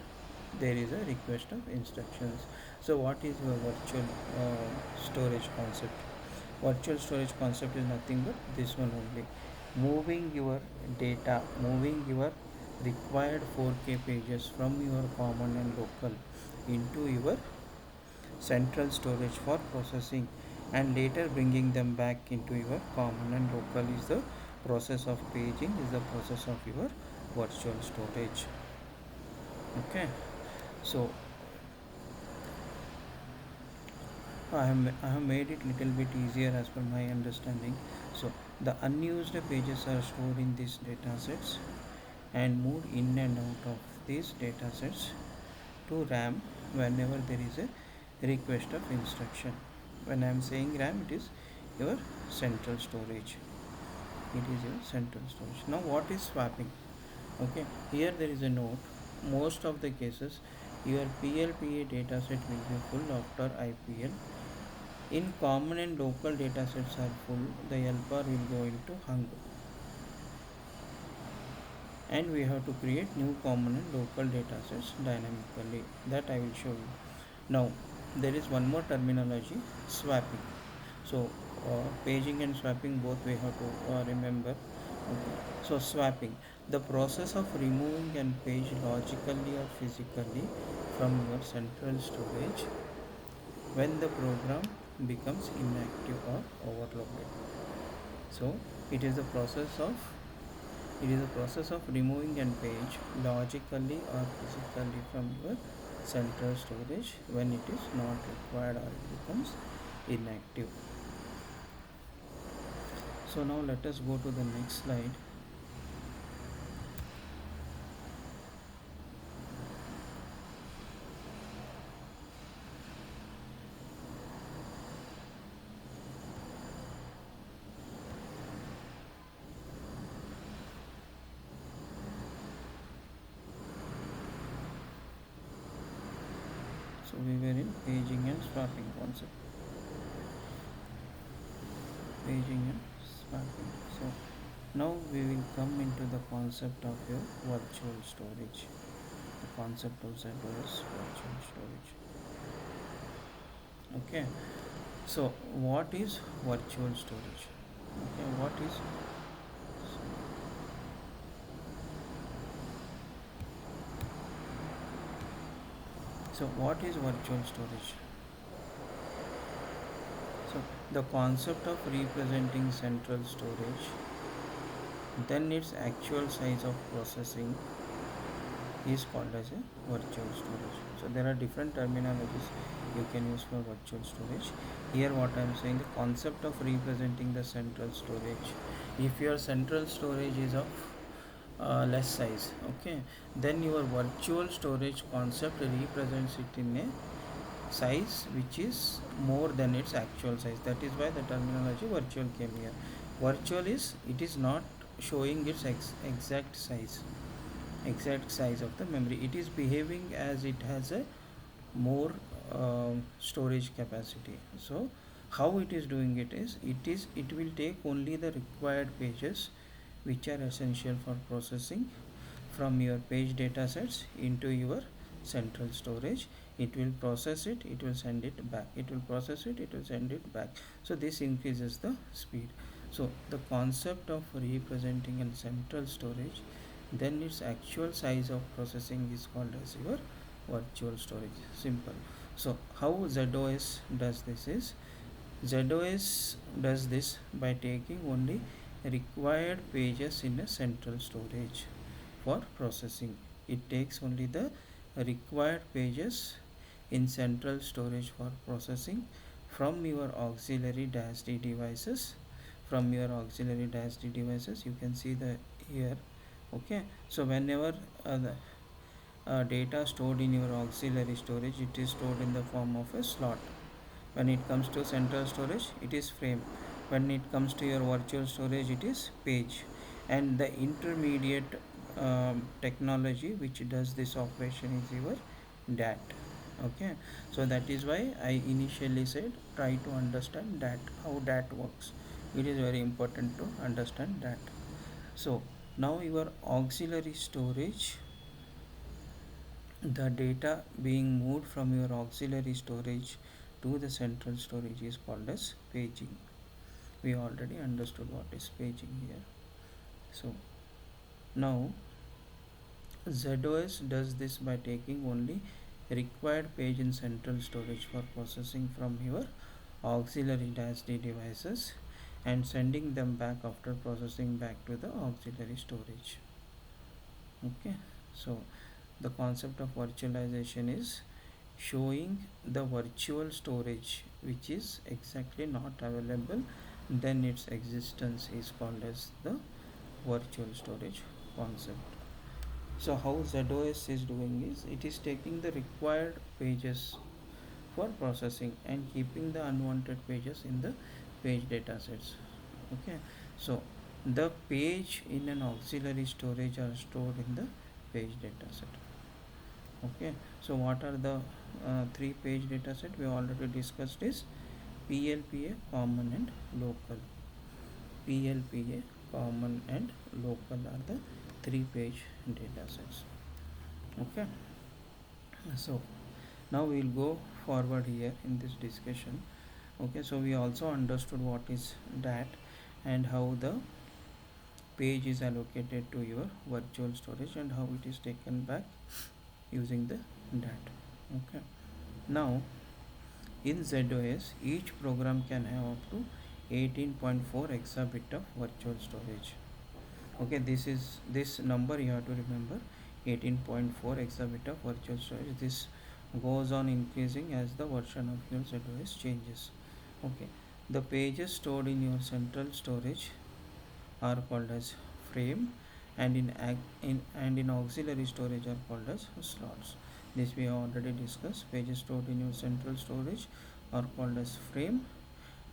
there is a request of instructions. So what is your virtual storage concept? Virtual storage concept is nothing but this one only: moving your data, moving your required 4K pages from your common and local into your central storage for processing, and later bringing them back into your common and local is the process of paging, is the process of your virtual storage. Okay, so I have made it little bit easier as per my understanding. So the unused pages are stored in these data sets and moved in and out of these data sets to RAM whenever there is a request of instruction. When I am saying RAM, it is your central storage. It is your central storage. Now what is swapping? Okay, here there is a note: most of the cases your PLPA dataset will be full after IPL. In common and local datasets are full, the LPAR will go into hung, and we have to create new common and local datasets dynamically. That I will show you. Now there is one more terminology: swapping. So paging and swapping both we have to remember. Okay. So swapping, the process of removing an page logically or physically from your central storage when the program becomes inactive or overloaded. So it is the process of removing an page logically or physically from your central storage when it is not required or it becomes inactive. So now let us go to the next slide. So we were in paging and swapping concept. Paging and swapping. So now we will come into the concept of your virtual storage. The concept of ZOS virtual storage. Okay. So what is virtual storage? Okay, what is virtual storage? So the concept of representing central storage, then its actual size of processing is called as a virtual storage. So there are different terminologies you can use for virtual storage. Here what I am saying, the concept of representing the central storage. If your central storage is of less size, okay, then your virtual storage concept represents it in a size which is more than its actual size. That is why the terminology virtual came here. Virtual is, it is not showing its exact size of the memory. It is behaving as it has a more storage capacity. So how it is doing it is, it will take only the required pages which are essential for processing from your page datasets into your central storage. It will process it, it will send it back, it will process it, it will send it back. So this increases the speed. So the concept of representing in central storage, then its actual size of processing is called as your virtual storage. Simple. So how ZOS does this is, ZOS does this by taking only required pages in a central storage for processing. It takes only the required pages in central storage for processing from your auxiliary -D devices. From your auxiliary -D devices, you can see the here. Okay, so whenever the data stored in your auxiliary storage, it is stored in the form of a slot. When it comes to central storage, it is frame. When it comes to your virtual storage, it is page. And the intermediate technology which does this operation is your DAT. Okay, so that is why I initially said try to understand that how that works. It is very important to understand that. So now your auxiliary storage, the data being moved from your auxiliary storage to the central storage is called as paging. We already understood what is paging here. So now ZOS does this by taking only required page in central storage for processing from your auxiliary -D devices and sending them back after processing back to the auxiliary storage. Okay, so the concept of virtualization is showing the virtual storage which is exactly not available, then its existence is called as the virtual storage concept. So how ZOS is doing is it is taking the required pages for processing and keeping the unwanted pages in the page data sets. Okay, so the page in an auxiliary storage are stored in the page data set. Okay, so what are the three page data set we already discussed is PLPA, common and local. PLPA, common and local are the three page data sets. Okay, so now we will go forward here in this discussion. Okay, so we also understood what is DAT and how the page is allocated to your virtual storage and how it is taken back using the DAT. Okay, now in ZOS each program can have up to 18.4 exabit of virtual storage. Okay, this number you have to remember, 18.4 exabit of virtual storage. This goes on increasing as the version of your ZOS changes. Okay, the pages stored in your central storage are called as frame, and in auxiliary storage are called as slots. This we have already discussed. Pages stored in your central storage are called as frame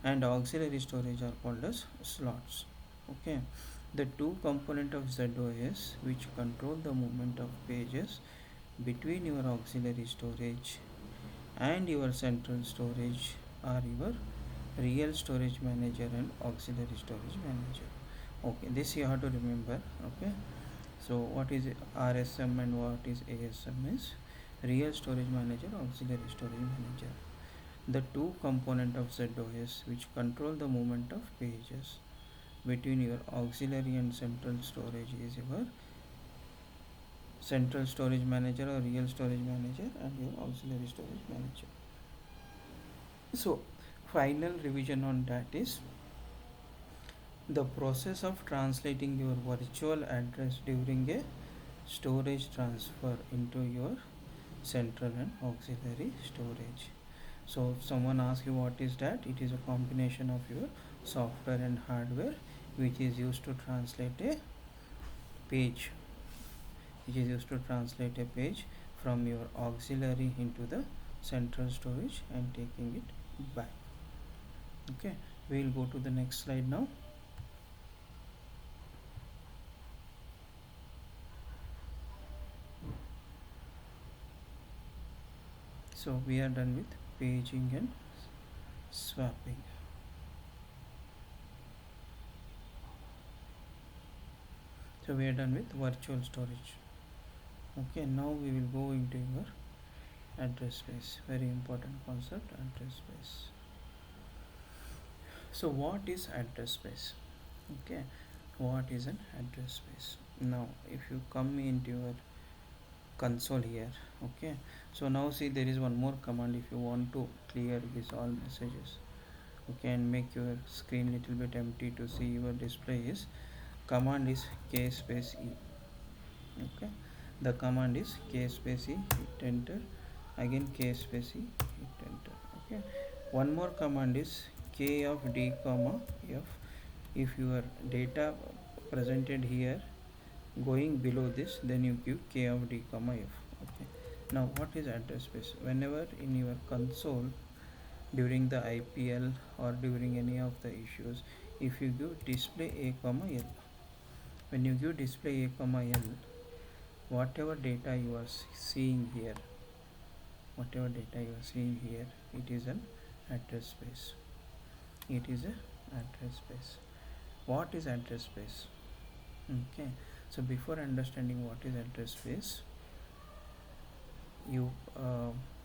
and auxiliary storage are called as slots. Okay, the two component of ZOS which control the movement of pages between your auxiliary storage and your central storage are your real storage manager and auxiliary storage manager. Okay, this you have to remember. Okay, so what is RSM and what is ASM is real storage manager, auxiliary storage manager. The two component of ZOS which control the movement of pages between your auxiliary and central storage is your central storage manager or real storage manager and your auxiliary storage manager. So final revision on that is the process of translating your virtual address during a storage transfer into your central and auxiliary storage. So if someone asks you what is that, it is a combination of your software and hardware which is used to translate a page, from your auxiliary into the central storage and taking it back. Okay, we will go to the next slide now. So we are done with paging and swapping. So we are done with virtual storage. Okay, now we will go into your address space. Very important concept, address space. So what is address space? Okay, what is an address space? Now if you come into your console here, okay, so now see there is one more command if you want to clear this all messages, okay, and make your screen little bit empty to see your display is command is k space e. Okay, the command is k space e, hit enter, again k space e, hit enter. Okay, one more command is k of d comma f. If your data presented here going below this, then you give k of d comma f. Okay, now what is address space? Whenever in your console during the IPL or during any of the issues, if you give display a comma l, when you give display a comma l, whatever data you are seeing here, whatever data you are seeing here, it is an address space. It is a address space. What is address space? Okay, so before understanding what is address space, you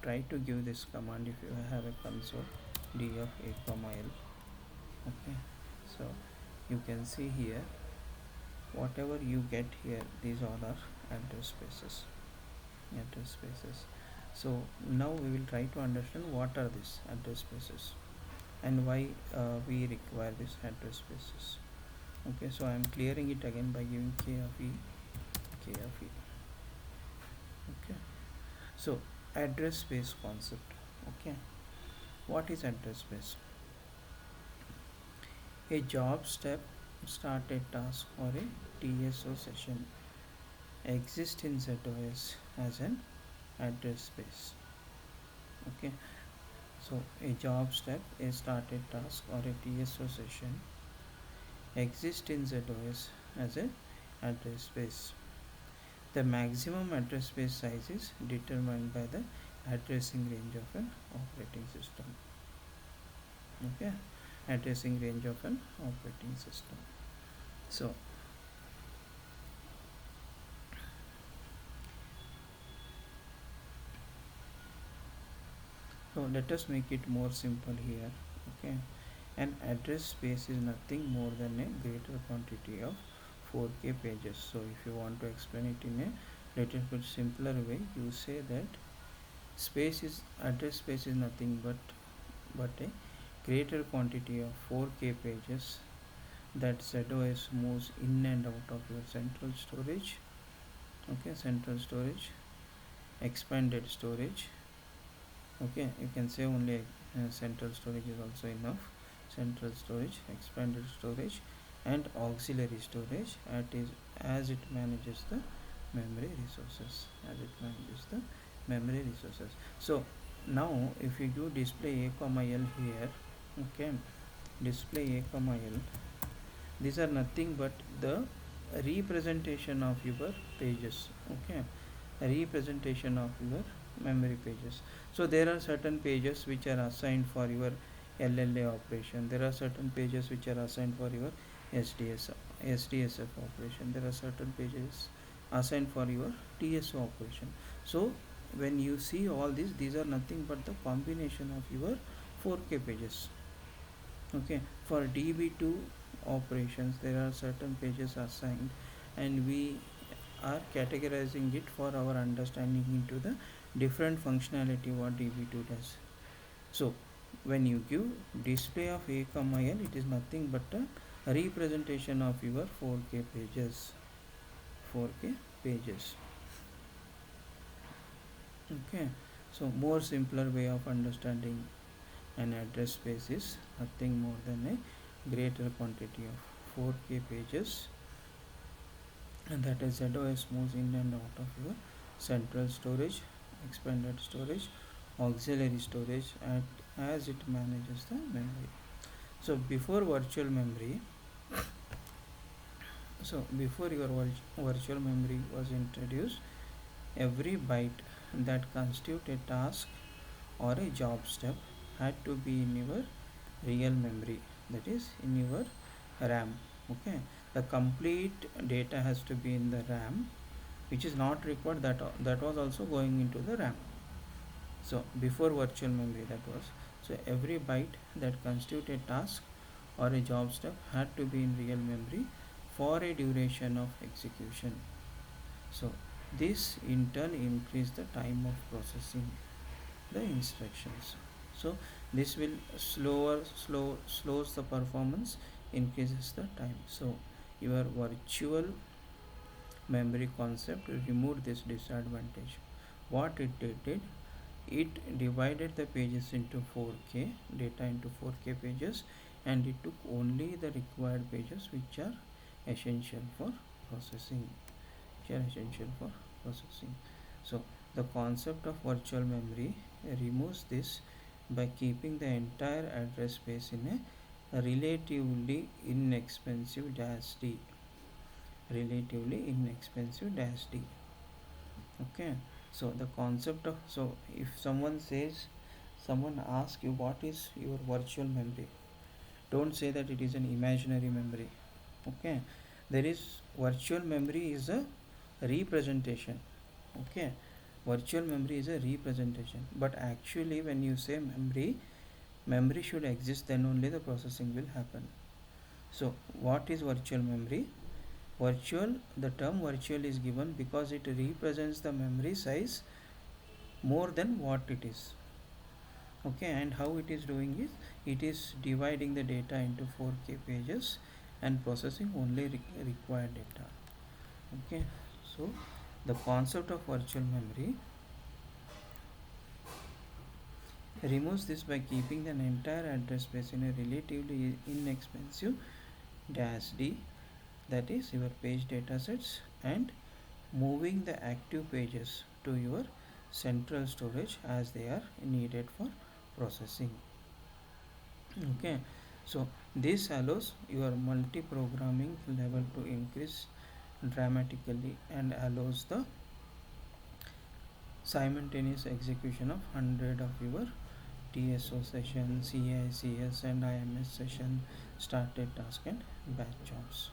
try to give this command if you have a console d of a comma l. Okay, so you can see here whatever you get here, these all are address spaces. Address spaces. So now we will try to understand what are these address spaces and why we require these address spaces. Okay, so I am clearing it again by giving k of e, k of e. Okay, so address space concept. Okay, what is address space? A job step, start a task, or a TSO session exists in ZOS as an address space. Okay, so a job step, a started task, or a TSO session exists in ZOS as a address space. The maximum address space size is determined by the addressing range of an operating system. Okay, addressing range of an operating system. So let us make it more simple here. Okay, an address space is nothing more than a greater quantity of 4k pages. So if you want to explain it in a little bit simpler way, you say that space is address space is nothing but a greater quantity of 4k pages that ZOS moves in and out of your central storage. Okay, central storage, expanded storage. Okay, you can say only central storage is also enough. Central storage, expanded storage, and auxiliary storage as it manages the memory resources. As it manages the memory resources. So now if you do display a comma l here, okay, display a comma l, these are nothing but the representation of your pages. Okay, a representation of your memory pages. So there are certain pages which are assigned for your LLA operation. There are certain pages which are assigned for your SDSF operation. There are certain pages assigned for your TSO operation. So when you see all these are nothing but the combination of your 4k pages. Okay, for DB2 operations there are certain pages assigned, and we are categorizing it for our understanding into the different functionality what DB2 does. So when you give display of a comma l, it is nothing but a representation of your 4k pages. 4k pages. Okay, so more simpler way of understanding an address space is nothing more than a greater quantity of 4k pages, and that is ZOS moves in and out of your central storage, expanded storage, auxiliary storage, and as it manages the memory. So before virtual memory, before your virtual memory was introduced, every byte that constitute a task or a job step had to be in your real memory, that is in your RAM. Okay, the complete data has to be in the RAM, which is not required, that was also going into the RAM. So before virtual memory, that was, so every byte that constitute a task or a job step had to be in real memory for a duration of execution. So this in turn increase the time of processing the instructions. So this will slows the performance, increases the time. So your virtual memory concept removed this disadvantage. What it did, it divided the pages into 4k data into 4k pages, and it took only the required pages which are essential for processing. So the concept of virtual memory removes this by keeping the entire address space in a relatively inexpensive -d. Okay, So the concept of, so if someone asks you what is your virtual memory, don't say that it is an imaginary memory. Okay, there is, virtual memory is a representation. Okay, virtual memory is a representation, but actually when you say memory, memory should exist, then only the processing will happen. So what is virtual memory? Virtual, the term virtual is given because it represents the memory size more than what it is. Okay, and how it is doing is, it is dividing the data into 4K pages and processing only required data. Okay, so the concept of virtual memory removes this by keeping the entire address space in a relatively inexpensive DASD, that is your page datasets, and moving the active pages to your central storage as they are needed for processing. Okay, so this allows your multi-programming level to increase dramatically and allows the simultaneous execution of 100 of your TSO session, CICS and IMS session, started task and batch jobs.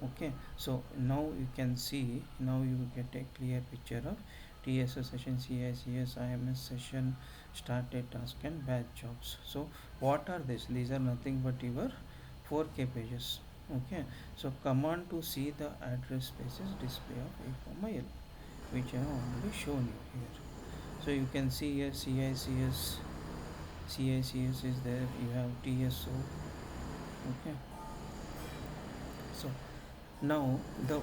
Okay, so now you can see, now you get a clear picture of TSO session, CICS, IMS session, started task and batch jobs. So what are these are nothing but your 4K pages. Okay, so command to see the address spaces display of a, L, which I have already shown you here. So you can see here CICS is there, you have TSO. Okay, so now the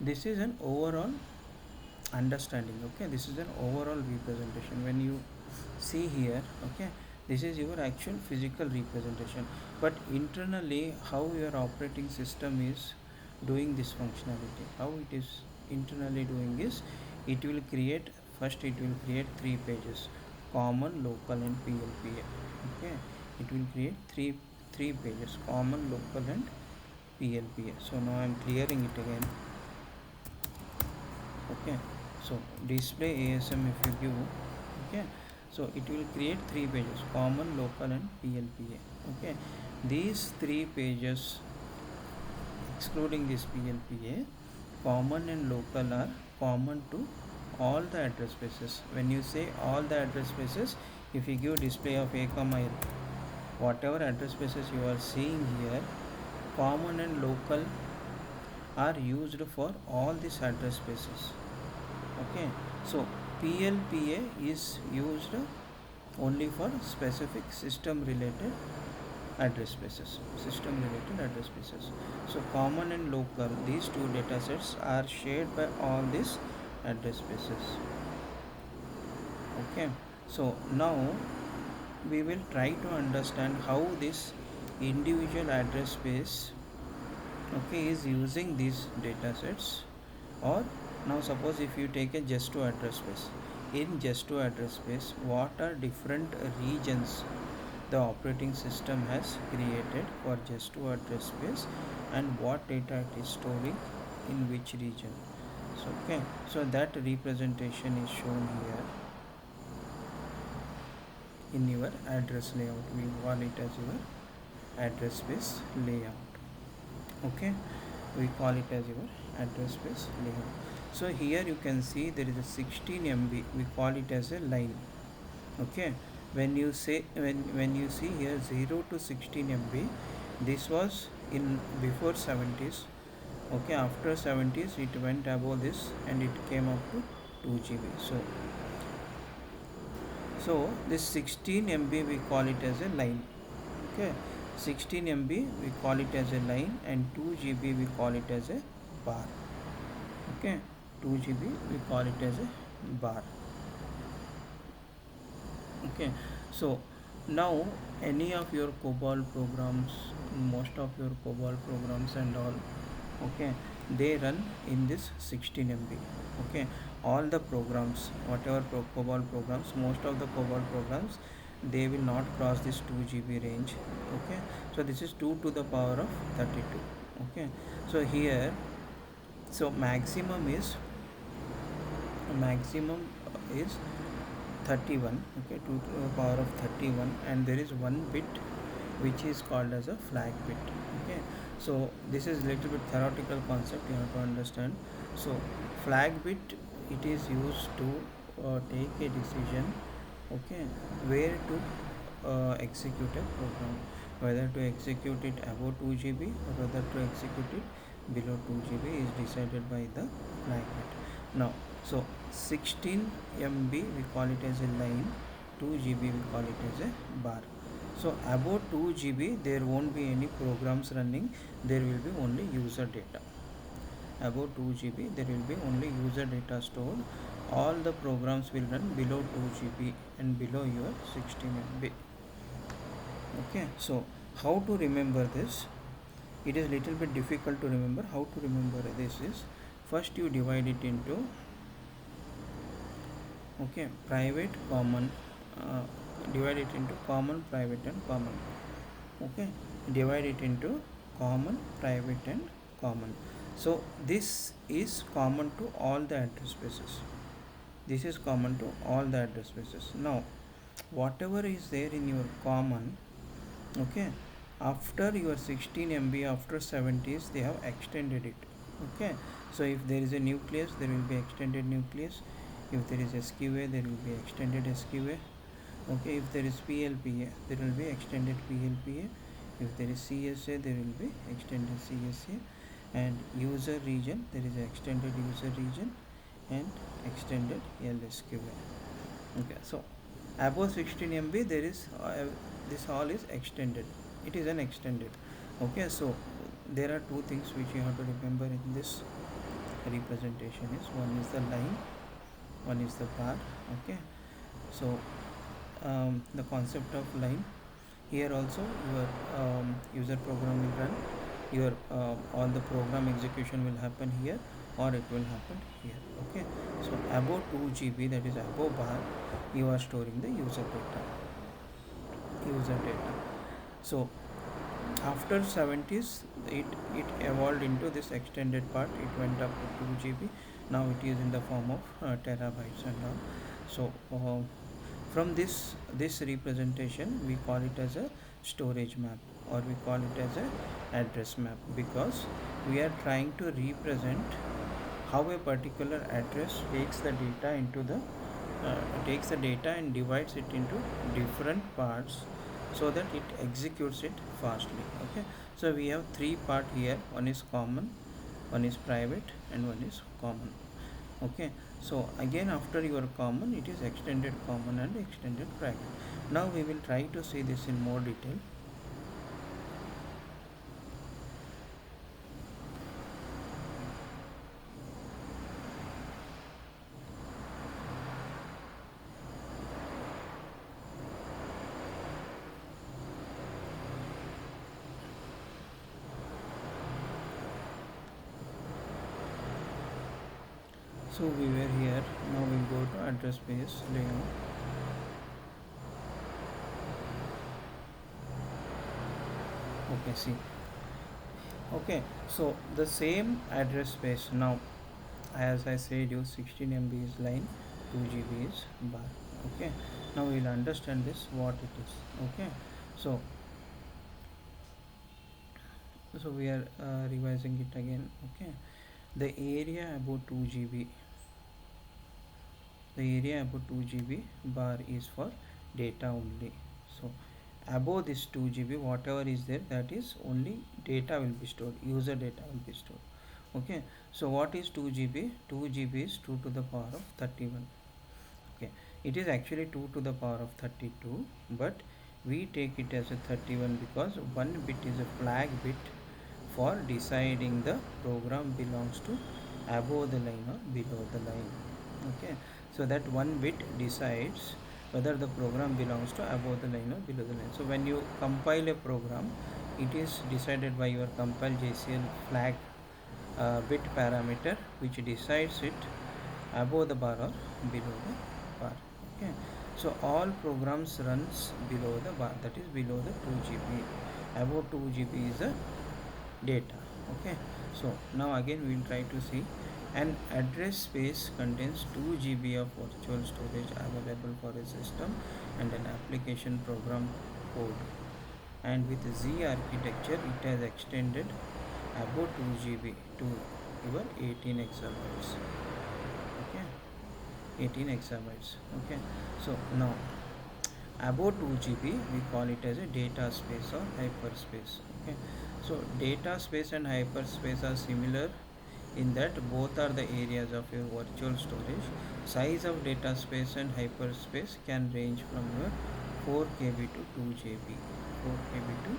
this is an overall understanding. Okay, this is an overall representation. When you see here, okay, this is your actual physical representation, but internally how your operating system is doing this functionality, how it is internally doing is, it will create, first it will create 3 pages: common, local and PLPA. Okay, it will create three pages: common, local and PLPA. So now I am clearing it again. Okay, so display ASM if you give, okay, so it will create 3 pages: common, local and PLPA. Okay, these 3 pages excluding this PLPA, common and local, are common to all the address spaces. When you say all the address spaces, if you give display of a comma L, whatever address spaces you are seeing here, common and local are used for all these address spaces. Okay, so PLPA is used only for specific system related address spaces. So common and local, these two data sets are shared by all these address spaces. Okay, so now we will try to understand how this individual address space, okay, is using these data sets. Or now suppose if you take a just to address space, in just to address space, what are different regions the operating system has created for just to address space, and what data it is storing in which region. So okay, so that representation is shown here in your address layout. We call it as your address space layout. Okay, we call it as your address space layout. So here you can see there is a 16 MB, we call it as a line. Okay, when you say, when you see here 0 to 16 MB, this was in before 70s. Okay, after 70s it went above this and it came up to 2 GB. So this 16 MB we call it as a line. Okay, 16 MB we call it as a line, and 2 GB we call it as a bar. Okay, 2 GB we call it as a bar. Okay, so now any of your COBOL programs, most of your COBOL programs and all, okay, they run in this 16 MB. Okay, all the programs, whatever COBOL programs, most of the COBOL programs, they will not cross this 2 GB range. Okay, so this is 2 to the power of 32. Okay, so here, so maximum is maximum is 31, okay, 2 to the power of 31, and there is one bit which is called as a flag bit. Okay, so this is little bit theoretical concept you have to understand. So flag bit, it is used to take a decision, okay, where to execute a program, whether to execute it above 2 GB or whether to execute it below 2 GB is decided by the flag bit. Now, so 16 MB we call it as a line, 2 GB we call it as a bar. So above 2 GB there won't be any programs running, there will be only user data. Above 2 GB there will be only user data stored. All the programs will run below 2 GB and below your 16 MB. Okay, so how to remember this? It is little bit difficult to remember. How to remember this is, first you divide it into, okay, private, common, uh, divide it into common, private and common. Okay, divide it into common, private and common. So this is common to all the address spaces. This is common to all the address spaces. Now whatever is there in your common, okay, after your 16 MB, after 70s they have extended it. Okay, so if there is a nucleus there will be extended nucleus, if there is SQA there will be extended SQA, okay, if there is PLPA there will be extended PLPA, if there is CSA there will be extended CSA, and user region there is extended user region and extended LSQA. Okay, so above 16 MB there is this all is extended, it is an extended. Okay, so there are two things which you have to remember in this representation is, one is the line, one is the bar. Okay, so the concept of line, here also your user program will run, your all the program execution will happen here or it will happen here. Okay, so above 2 GB, that is above bar, you are storing the user data. So after 70s it evolved into this extended part, it went up to 2 GB. Now it is in the form of terabytes and all. So from this representation we call it as a storage map, or we call it as a address map, because we are trying to represent how a particular address takes the data into the takes the data and divides it into different parts so that it executes it fastly. Okay, so we have three part here, one is common, one is private and one is common. Okay, so again after your common it is extended common and extended private. Now we will try to see this in more detail. So we were here, now we'll go to address space layout. Okay, see, okay, so the same address space, now as I said you, 16 MB is line, 2 GB is bar. Okay, now we'll understand this what it is. Okay, so we are revising it again. Okay, the area about 2 GB, the area about 2 GB bar is for data only. So above this 2 GB, whatever is there, that is only data will be stored, user data will be stored. Okay, so what is 2 GB? 2 GB is 2 to the power of 31. Okay, it is actually 2 to the power of 32, but we take it as a 31 because one bit is a flag bit for deciding the program belongs to above the line or below the line. Okay, so that one bit decides whether the program belongs to above the line or below the line. So when you compile a program, it is decided by your compile JCL flag bit parameter, which decides it above the bar or below the bar. Okay, so all programs runs below the bar, that is below the 2 GB. Above 2 GB is the data. Okay, so now again we will try to see An address space contains 2 GB of virtual storage available for a system and an application program code. And with Z architecture, it has extended above 2 GB to your 18 exabytes. Okay, 18 exabytes. Okay, so now above 2 GB, we call it as a data space or hyperspace. Okay, so data space and hyperspace are similar in that both are the areas of your virtual storage. Size of data space and hyperspace can range from your 4 KB to 2 GB. 4 KB to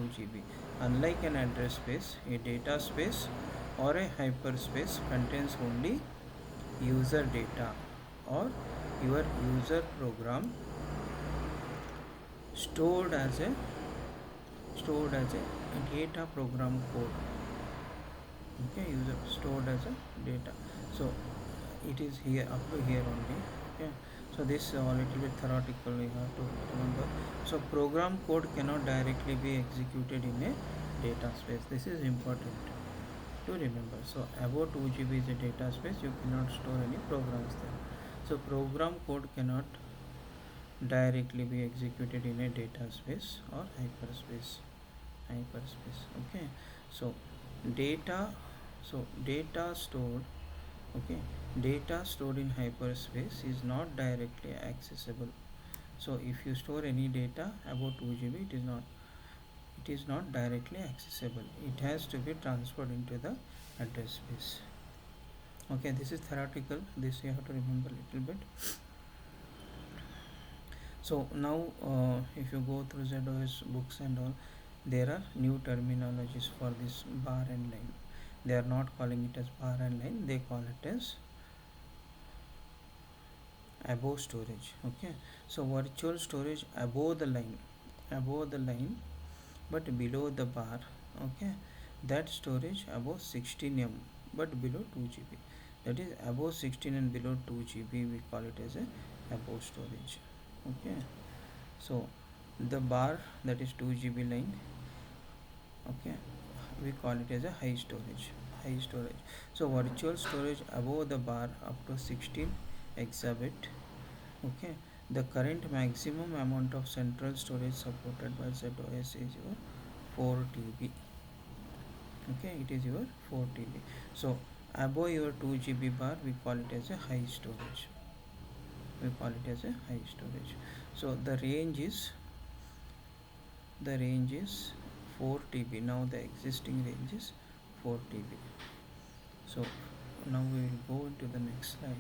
2 GB. Unlike an address space, a data space or a hyperspace contains only user data or your user program stored as a data program code. Okay, user stored as a data. So it is here up to here only. Okay, so this a little bit theoretical you have to remember. So program code cannot directly be executed in a data space. This is important to remember. So above 2 GB is a data space, you cannot store any programs there. So program code cannot directly be executed in a data space or hyperspace. Okay, so data data stored, okay, data stored in hyperspace is not directly accessible. So if you store any data about 2 GB, it is not directly accessible. It has to be transferred into the address space. Okay, this is theoretical, this you have to remember a little bit. So now if you go through ZOS books and all, there are new terminologies for this bar and line. They are not calling it as bar and line, they call it as above storage. Okay, so virtual storage above the line but below the bar. Okay, that storage above 16 M but below 2 GB, that is above 16 and below 2 GB, we call it as a above storage. Okay, so the bar, that is 2 GB line, okay, we call it as a high storage. So virtual storage above the bar up to 16 exabit. Okay, the current maximum amount of central storage supported by ZOS is your 4 TB. Okay, it is your 4 TB. So above your 2 GB bar, we call it as a high storage. So the range is 4 TB. Now the existing range is 4 TB. So now we will go into the next slide.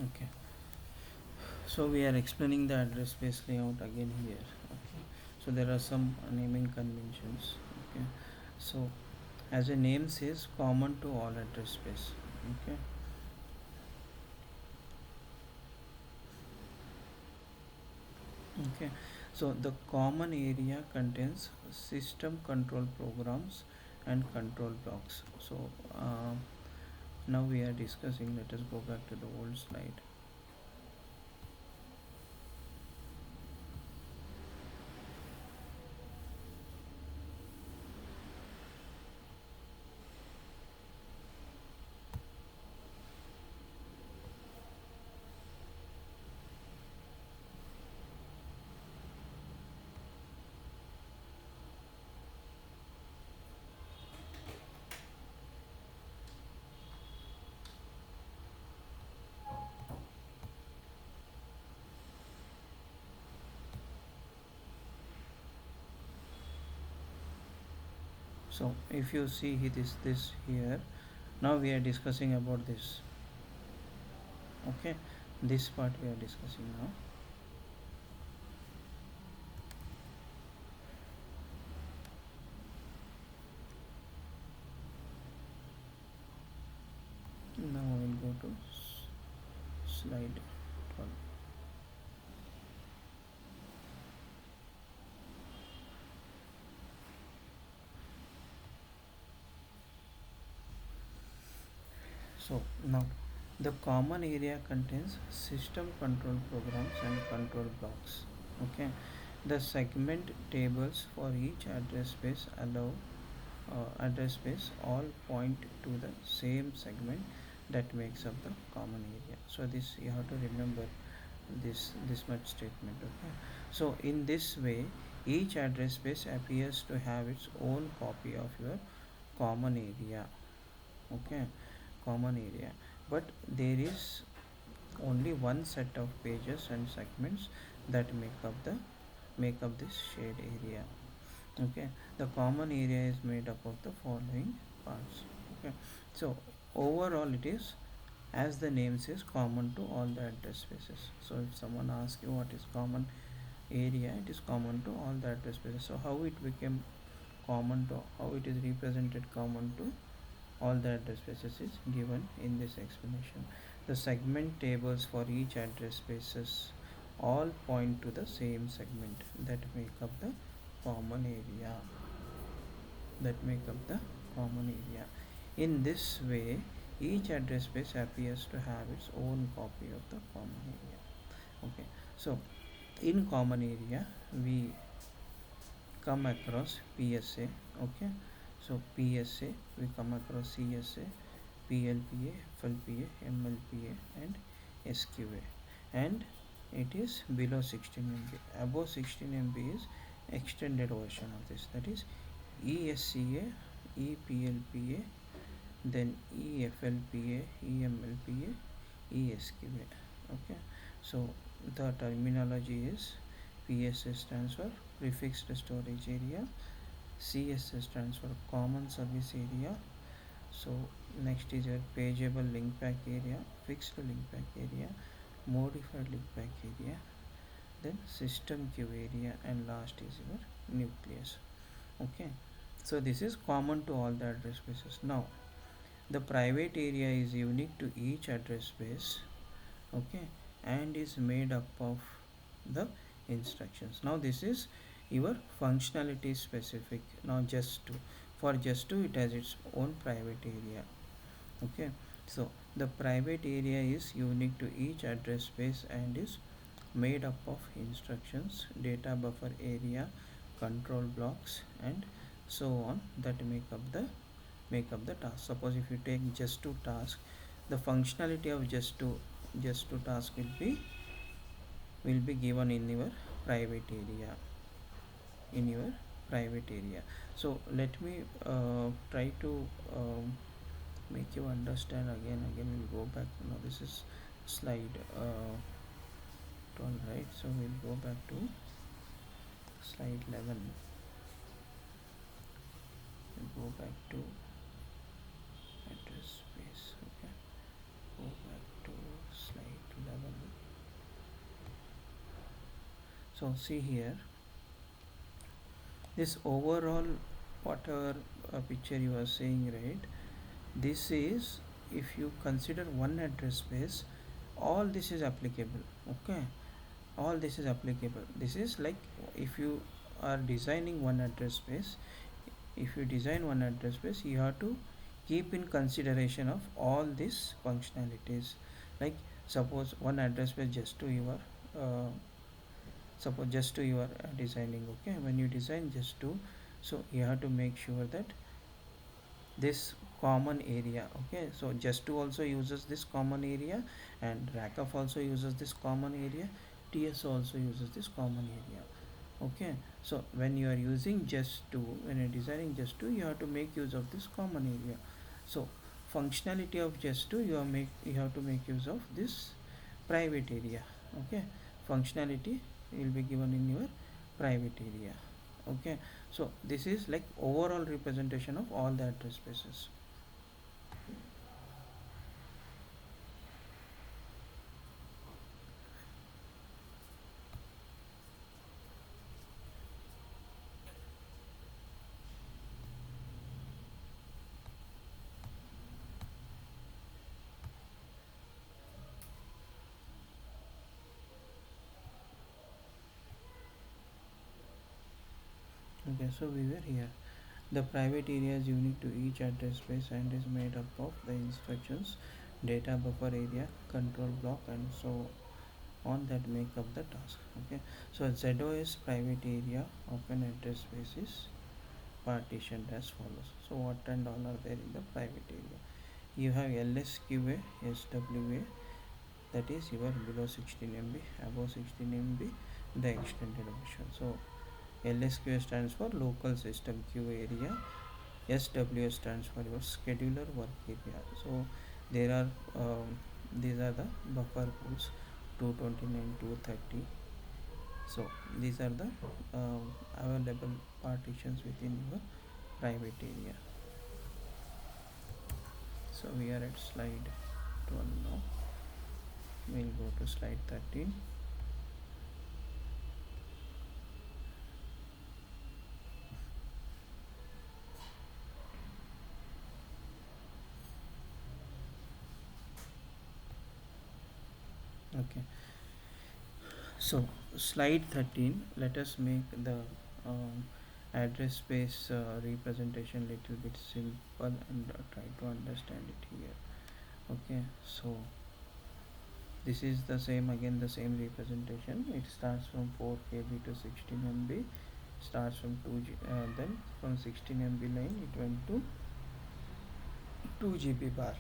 Okay, so we are explaining the address space layout again here. Okay, so there are some naming conventions. Okay, so as a name says, common to all address space. Okay, okay, so the common area contains system control programs and control blocks. So now we are discussing, let us go back to the old slide. So if you see this here, now we are discussing about this. Okay, this part we are discussing now. Now I will go to slide 12. So now the common area contains system control programs and control blocks. Okay, the segment tables for each address space allow address space all point to the same segment that makes up the common area. So this you have to remember this much statement. Okay, so in this way each address space appears to have its own copy of your common area. Okay, common area, but there is only one set of pages and segments that make up this shared area. Okay, the common area is made up of the following parts. Okay, so overall it is, as the name says, common to all the address spaces. So if someone asks you what is common area, it is common to all the address spaces. So how it became common to, how it is represented common to all the address spaces is given in this explanation. The segment tables for each address spaces all point to the same segment that make up the common area, that make up the common area. In this way, each address space appears to have its own copy of the common area. Okay, so in common area we come across PSA. Okay, so PSA we come across CSA, PLPA, FLPA, MLPA, and SQA, and it is below 16 MB. Above 16 MB is extended version of this, that is ESCA, EPLPA, then EFLPA, EMLPA, ESQA. Okay, so the terminology is PSA stands for prefixed storage area, CSS stands for common service area. So next is your pageable link pack area, fixed link pack area, modified link pack area, then system queue area, and last is your nucleus. Okay, so this is common to all the address spaces. Now the private area is unique to each address space. Okay, and is made up of the instructions. Now this is your functionality specific. Now just to, for just to, it has its own private area. Okay, so the private area is unique to each address space and is made up of instructions, data buffer area, control blocks, and so on that make up the task. Suppose if you take just to task, the functionality of just to task will be given in your private area, in your private area. So let me try to make you understand again we'll go back. Now this is slide 12, right? So we'll go back to slide 11. We'll go back to address space. Okay, go back to slide 11. So see here, this overall whatever picture you are seeing, right, this is, if you consider one address space, all this is applicable. Okay, all this is applicable. This is like if you are designing one address space, if you design one address space, you have to keep in consideration of all these functionalities. Like suppose one address space just to your suppose just to your designing. Okay, when you design just to, so you have to make sure that this common area. Okay, so just to also uses this common area, and rackf also uses this common area, ts also uses this common area. Okay, so when you are using just to, when you're designing just to, you have to make use of this common area. So functionality of just to, you have to make use of this private area. Okay, functionality will be given in your private area. Okay, so this is like overall representation of all the address spaces. Okay, so we were here. The private area is unique to each address space and is made up of the instructions, data buffer area, control block, and so on that make up the task. Okay, so ZOS private area of an address space is partitioned as follows. So what and all are there in the private area? You have LSQA, SWA, that is your below 16 MB, above 16 MB, the extended version. So LSQA stands for local system queue area, SWA stands for your scheduler work area. So there are these are the buffer pools 229, 230. So these are the available partitions within your private area. So we are at slide 12 now. We'll go to slide 13. Okay, so slide 13, let us make the um, address space representation little bit simple and try to understand it here. Okay, so this is the same, again the same representation. It starts from 4 KB to 16 MB, starts from 2 then from 16 MB line it went to 2 GB bar.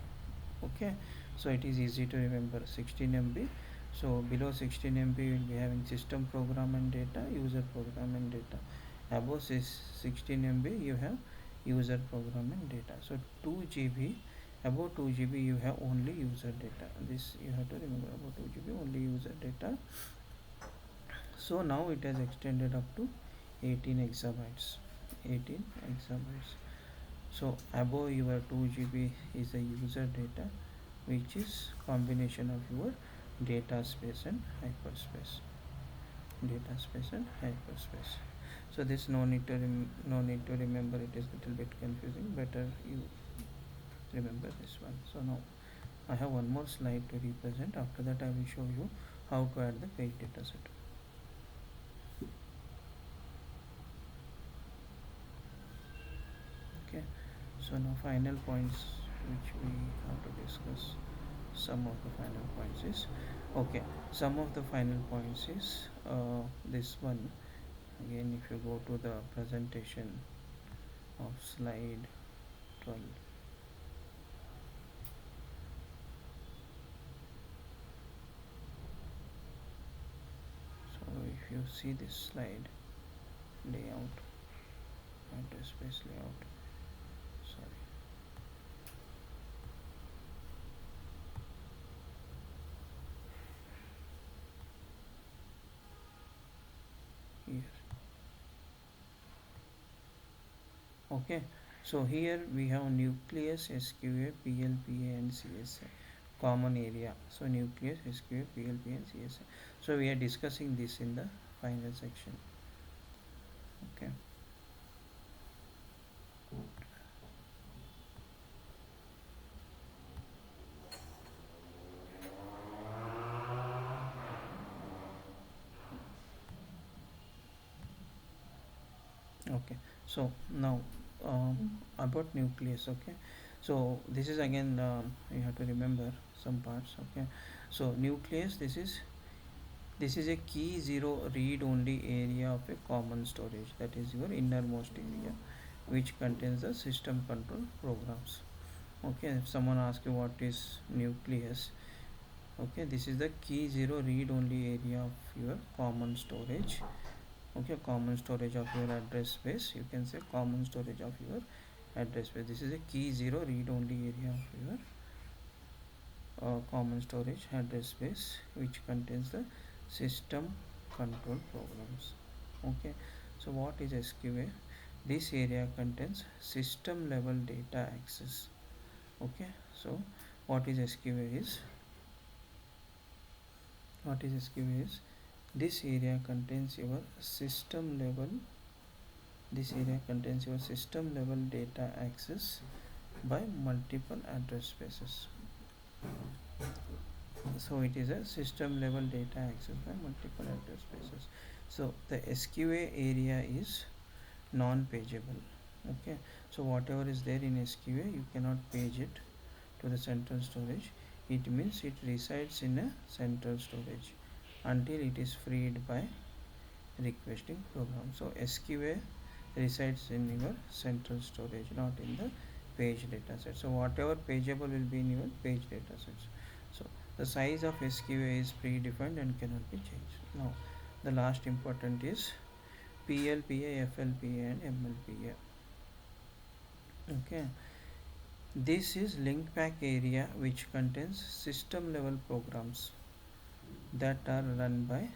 Okay, so it is easy to remember 16 MB. So below 16 MB you will be having system program and data, user program and data. Above 16 MB you have user program and data. So 2 GB, above 2 GB you have only user data. This you have to remember, above 2 GB only user data. So now it has extended up to 18 exabytes. 18 exabytes. So above your 2 GB is the user data, which is combination of your data space and hyperspace. Data space and hyperspace. So this no need to remember. It is little bit confusing. Better you remember this one. So now I have one more slide to represent. After that I will show you how to add the page data set. Okay, so now final points which we have to discuss. Some of the final points is, okay, some of the final points is this one. Again, if you go to the presentation of slide 12, so if you see this slide, layout, address space layout, sorry, here. Okay, so here we have nucleus, SQA, PLPA and CSA, common area. So nucleus, SQA, PLPA and CSA. So we are discussing this in the final section. Okay, okay, so now about nucleus. Okay, so this is again you have to remember some parts. Okay, so nucleus, this is a key zero read only area of a common storage, that is your innermost area, which contains the system control programs. Okay, if someone asks you what is nucleus, okay, this is the key zero read only area of your common storage. Okay, common storage of your address space, you can say common storage of your address space. This is a key zero read only area of your common storage address space, which contains the system control programs. Okay, so what is SQA? This area contains system level data access. Okay, so what is SQA is, what is SQA is, this area contains your system level, this area contains your system level data access by multiple address spaces. So it is a system level data access by multiple address spaces. So the SQA area is non-pageable. Okay, so whatever is there in SQA, you cannot page it to the central storage. It means it resides in a central storage until it is freed by requesting program. So SQA resides in your central storage, not in the page dataset. So whatever pageable will be in your page datasets. So the size of SQA is predefined and cannot be changed. Now the last important is PLPA, FLPA and MLPA. Okay, this is link pack area which contains system level programs that are run by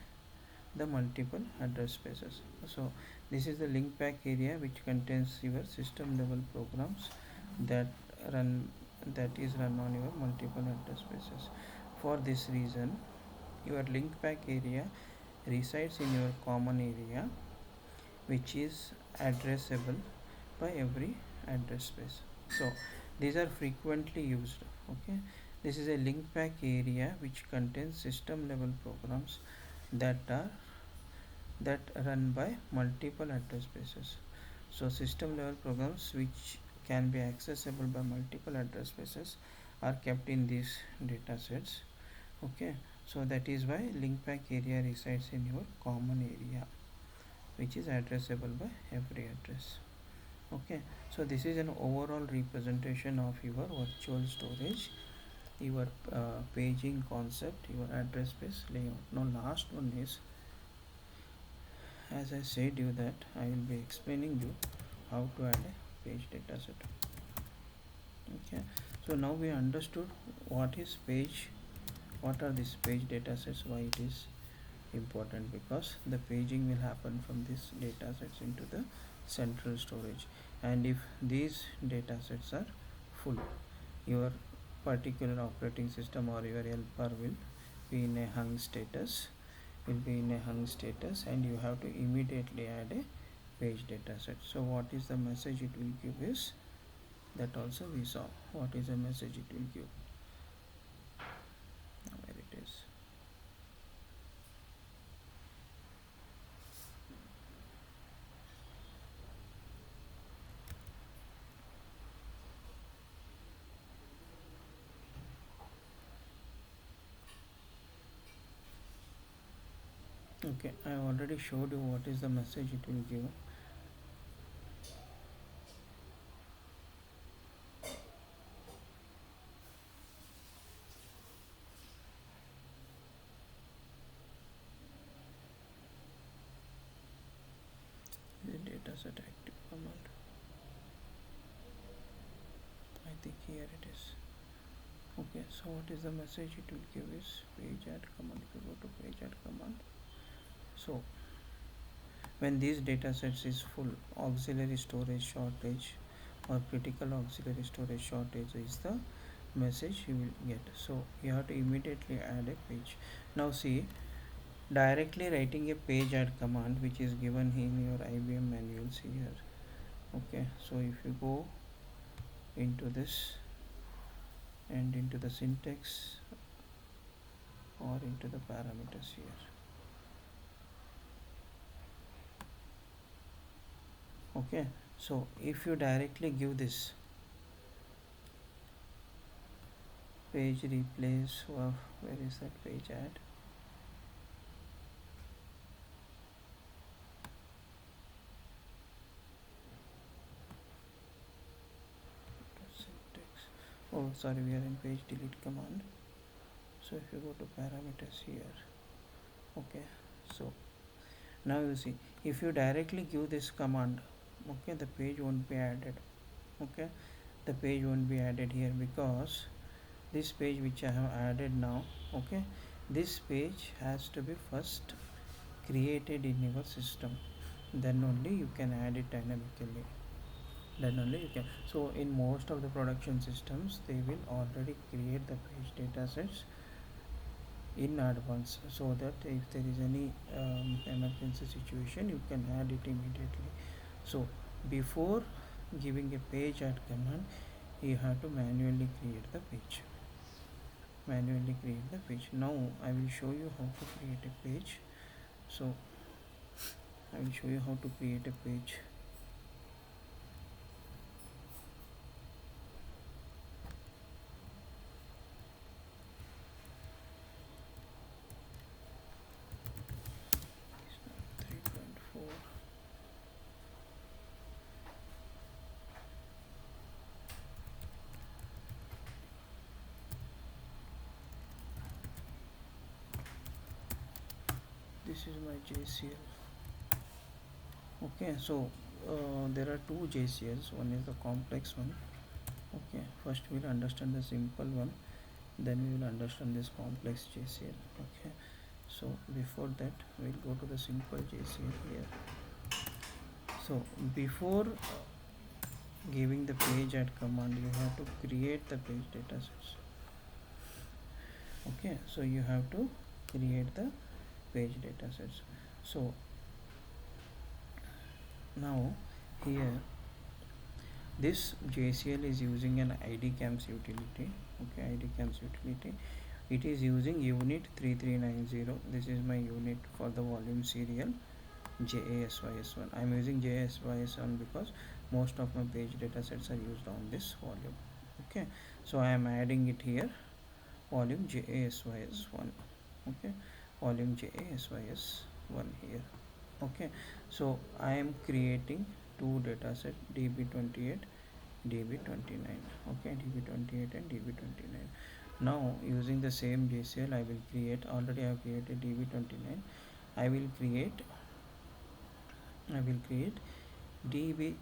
the multiple address spaces. So this is the link pack area which contains your system level programs that run that is run on your multiple address spaces. For this reason, your link pack area resides in your common area which is addressable by every address space. So these are frequently used. Okay, this is a link pack area which contains system level programs that are that run by multiple address spaces. So system level programs which can be accessible by multiple address spaces are kept in these data sets. Okay, so that is why link pack area resides in your common area which is addressable by every address. Okay, so this is an overall representation of your virtual storage, your paging concept, your address space layout. Now last one is, as I said you that I will be explaining you how to add a page dataset. Okay, so now we understood what is page, what are these page datasets, why it is important, because the paging will happen from these datasets into the central storage, and if these datasets are full, your particular operating system or your helper will be in a hung status, and you have to immediately add a page dataset. So what is the message it will give is that also we saw. What is the message it will give? Where it is? Okay, I already showed you what is the message it will give. The dataset active command. I think here it is. Okay, so what is the message it will give is page add command. If you go to page add command, so when these datasets is full, auxiliary storage shortage or critical auxiliary storage shortage is the message you will get. So you have to immediately add a page. Now see, directly writing a page add command which is given in your IBM manuals here. Okay, so if you go into this and into the syntax or into the parameters here. Okay, so if you directly give this page replace, where is that page add? Syntax. Oh, sorry, we are in page delete command. So if you go to parameters here, okay, so now you see, if you directly give this command, okay, the page won't be added. Okay, the page won't be added here because this page which I have added now, okay, this page has to be first created in your system, then only you can add it dynamically, then only you can. So in most of the production systems they will already create the page datasets in advance, so that if there is any emergency situation you can add it immediately. So before giving a page add command, you have to manually create the page. Now I will show you how to create a page. So I will show you how to create a page. this is my JCL. Okay, so there are two JCLs. One is the complex one. Okay, first we'll understand the simple one, then we will understand this complex JCL. Okay, so before that we'll go to the simple JCL here. So before giving the page add command, you have to create the page datasets. Okay, so you have to create the page datasets. So now here this JCL is using an IDCAMS utility. Okay, IDCAMS utility. It is using unit 3390. This is my unit for the volume serial JASYS1. I am using JASYS1 because most of my page datasets are used on this volume. Okay, so I am adding it here, volume JASYS1. Okay, volume JASYS1 here. Okay, so I am creating two dataset db28 db29. Okay, db28 and db29. Now using the same JCL I will create, already I have created db29. I will create db30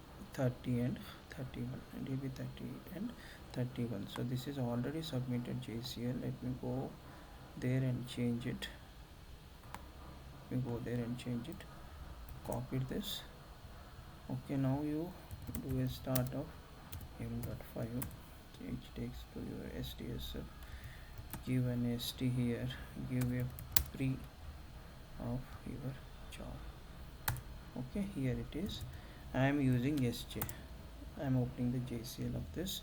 and 31, db30 and 31. So this is already submitted JCL. Let me go there and change it. Copy this. Okay, now you do a start of m.5, change text to your SDSF, give an ST here, give a pre of your job. Okay, here it is. I am using SJ. I am opening the JCL of this,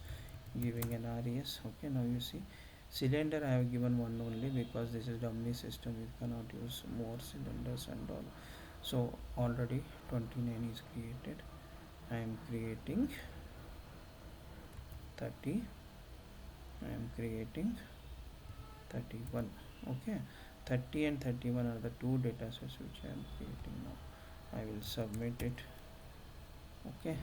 giving an RES. Okay, now you see cylinder I have given one only because this is dummy system, you cannot use more cylinders and all. So already 29 is created. I am creating 30. I am creating 31. Okay, 30 and 31 are the two datasets which I am creating now. I will submit it. Okay,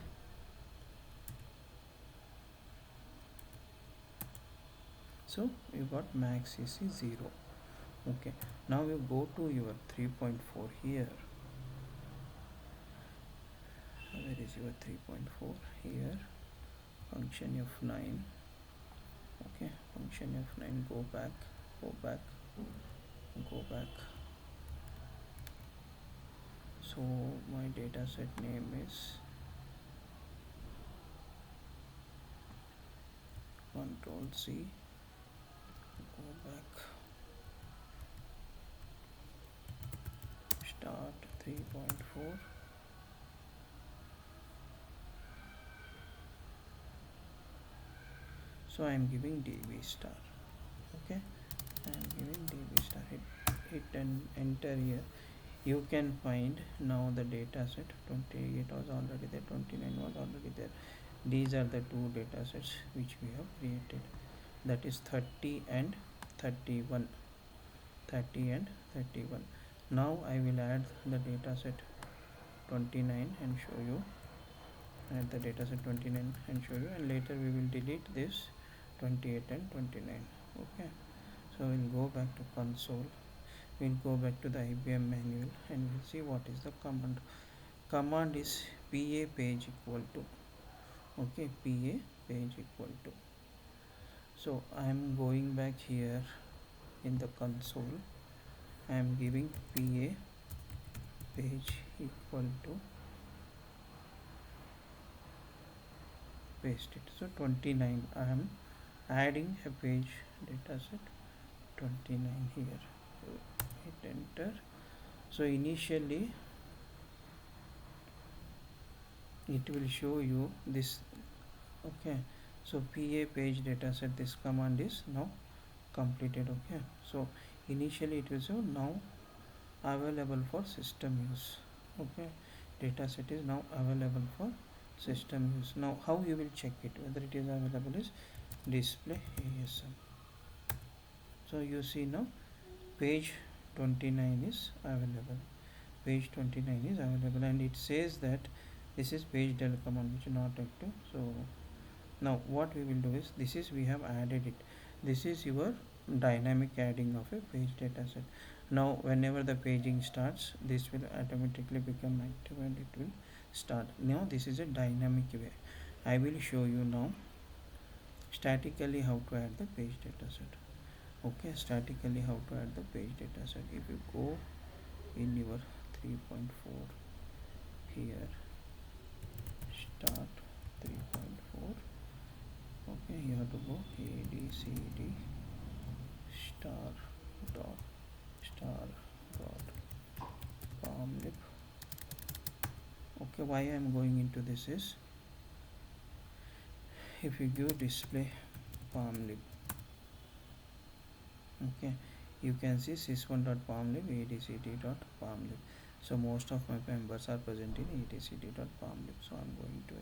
so you got max CC 0. Okay, now you go to your 3.4 here. Where is your 3.4 here? Function F9. Okay, function F9. Go back. So my dataset name is Control C. Go back. Start 3.4. So I am giving db star. Okay, I am giving db star. Hit and enter here. You can find now the data set. 28 was already there, 29 was already there. These are the two data sets which we have created, that is 30 and 31. 30 and 31. Now I will add the data set 29 and show you, add the data set 29 and show you, and later we will delete this 28 and 29. Okay, so we'll go back to console, we'll go back to the IBM manual, and we'll see what is the command is pa page equal to. Okay, pa page equal to. So I am going back here in the console. I am giving pa page equal to, paste it. So 29, I am adding a page dataset 29 here. So hit enter. So initially it will show you this. Okay, so pa page dataset, this command is now completed. Okay, so initially it will show now available for system use. Okay, dataset is now available for system use. Now how you will check it whether it is available is display ASM. So you see now page 29 is available. Page 29 is available, and it says that this is page del command which is not active. So now what we will do is, this is we have added it. This is your dynamic adding of a page dataset. Now whenever the paging starts, this will automatically become active and it will start. Now this is a dynamic way. I will show you now statically how to add the page dataset. Okay, statically how to add the page dataset. If you go in your 3.4 here, start 3.4. Okay, you have to go ADCD star dot star dot palmlib. Okay, why I am going into this is, if you give display palmlib, okay, you can see sys1.palmlib adcd.palmlib. So most of my members are present in adcd.palmlib, so I'm going to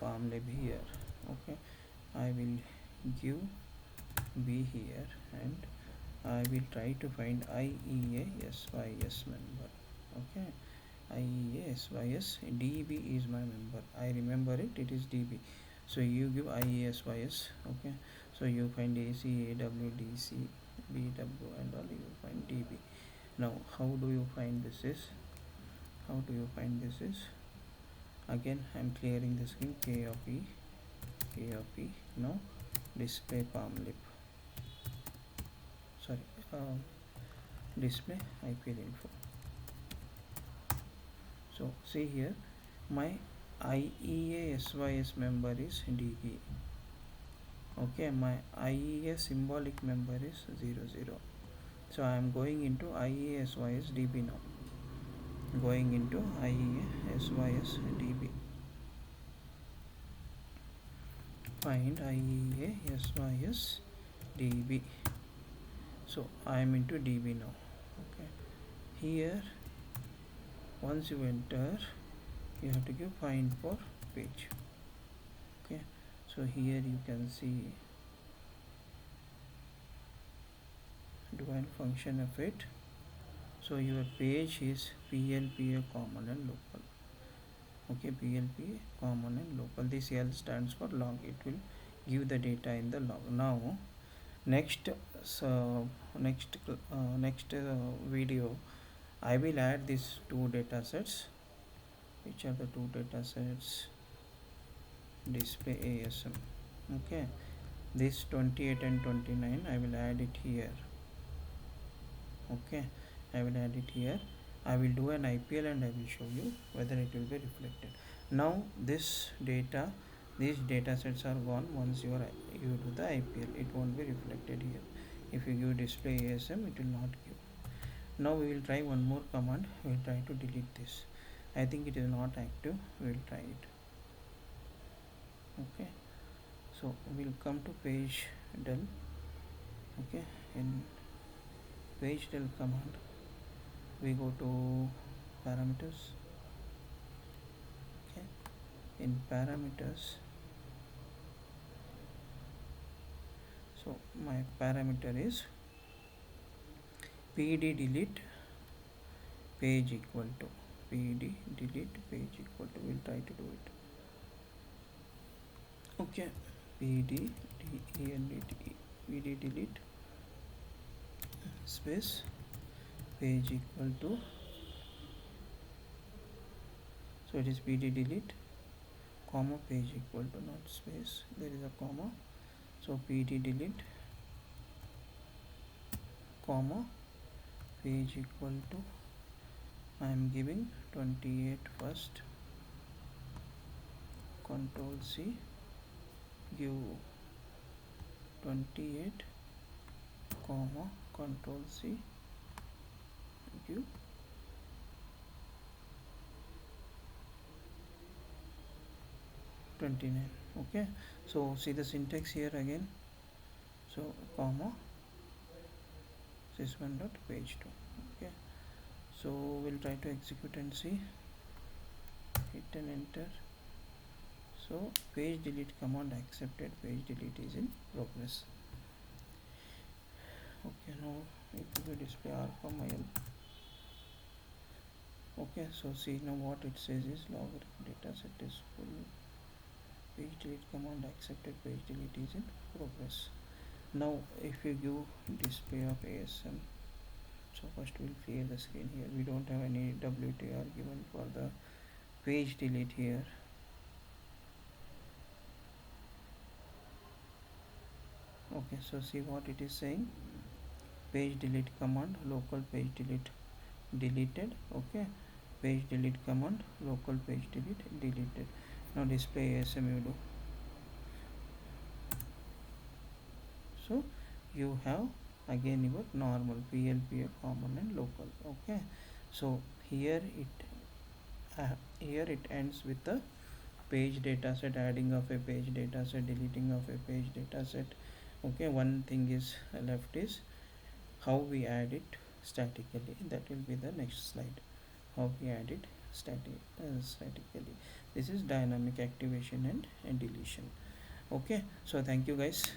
adcd.palmlib here. Okay, I will give b here and I will try to find IEA-SYS member. Okay, IEA-SYS, DB is my member. I remember it, it is DB. So you give IEA-SYS. Okay, so you find AC, AW, DC, BW and all, you find DB. Now how do you find this is? How do you find this is? Again I am clearing the screen. K of E, K of E. Now display palmlib. Sorry, display IPL info. So see here, my IEA-SYS member is DB. Okay, my IEA symbolic member is 00. So I am going into IEA-SYS DB now. Going into IEA-SYS DB. Find IEA-SYS DB. So I am into DB now. Okay, here once you enter, you have to give find for page. Okay, so here you can see define function of it. So your page is PLPA common and local. Okay, PLPA common and local. This L stands for log. It will give the data in the log. Now next video I will add these two data sets. Which are the two data sets? Display ASM. Okay, this 28 and 29 I will add it here. Okay, I will add it here. I will do an IPL and I will show you whether it will be reflected. Now this data, these data sets are gone. Once you do the IPL, it won't be reflected here. If you give display ASM, it will not give. Now we will try one more command. We will try to delete this. I think it is not active. We will try it. Okay, so we will come to page del. Okay, in page del command we go to parameters. Okay, in parameters, so my parameter is pd delete page equal to pd delete page equal to, we'll try to do it. Okay, pd delete space page equal to, so it is pd delete comma page equal to, not space, there is a comma. So pd delete comma page equal to, I am giving 28 first, control C, give 28 comma control C, give 29. Okay, so see the syntax here again. So comma sys1 dot page 2. Okay, so we'll try to execute and see. Hit and enter. So page delete command accepted, page delete is in progress. Okay, now it will display r.il. Okay, so see now what it says is log dataset is full, page delete command accepted, page delete is in progress. Now if you give display of ASM, So first we'll clear the screen here. We don't have any WTR given for the page delete here. Okay, so see what it is saying. Page delete command, local page delete deleted. Okay, page delete command, local page delete deleted. Now display ASM you do. So you have again your normal PLPA common and local. Okay, so here it ends with the page dataset, adding of a page dataset, deleting of a page dataset. Okay, one thing is left is how we add it statically. That will be the next slide. How we add it statically. This is dynamic activation and deletion. Okay, so thank you guys.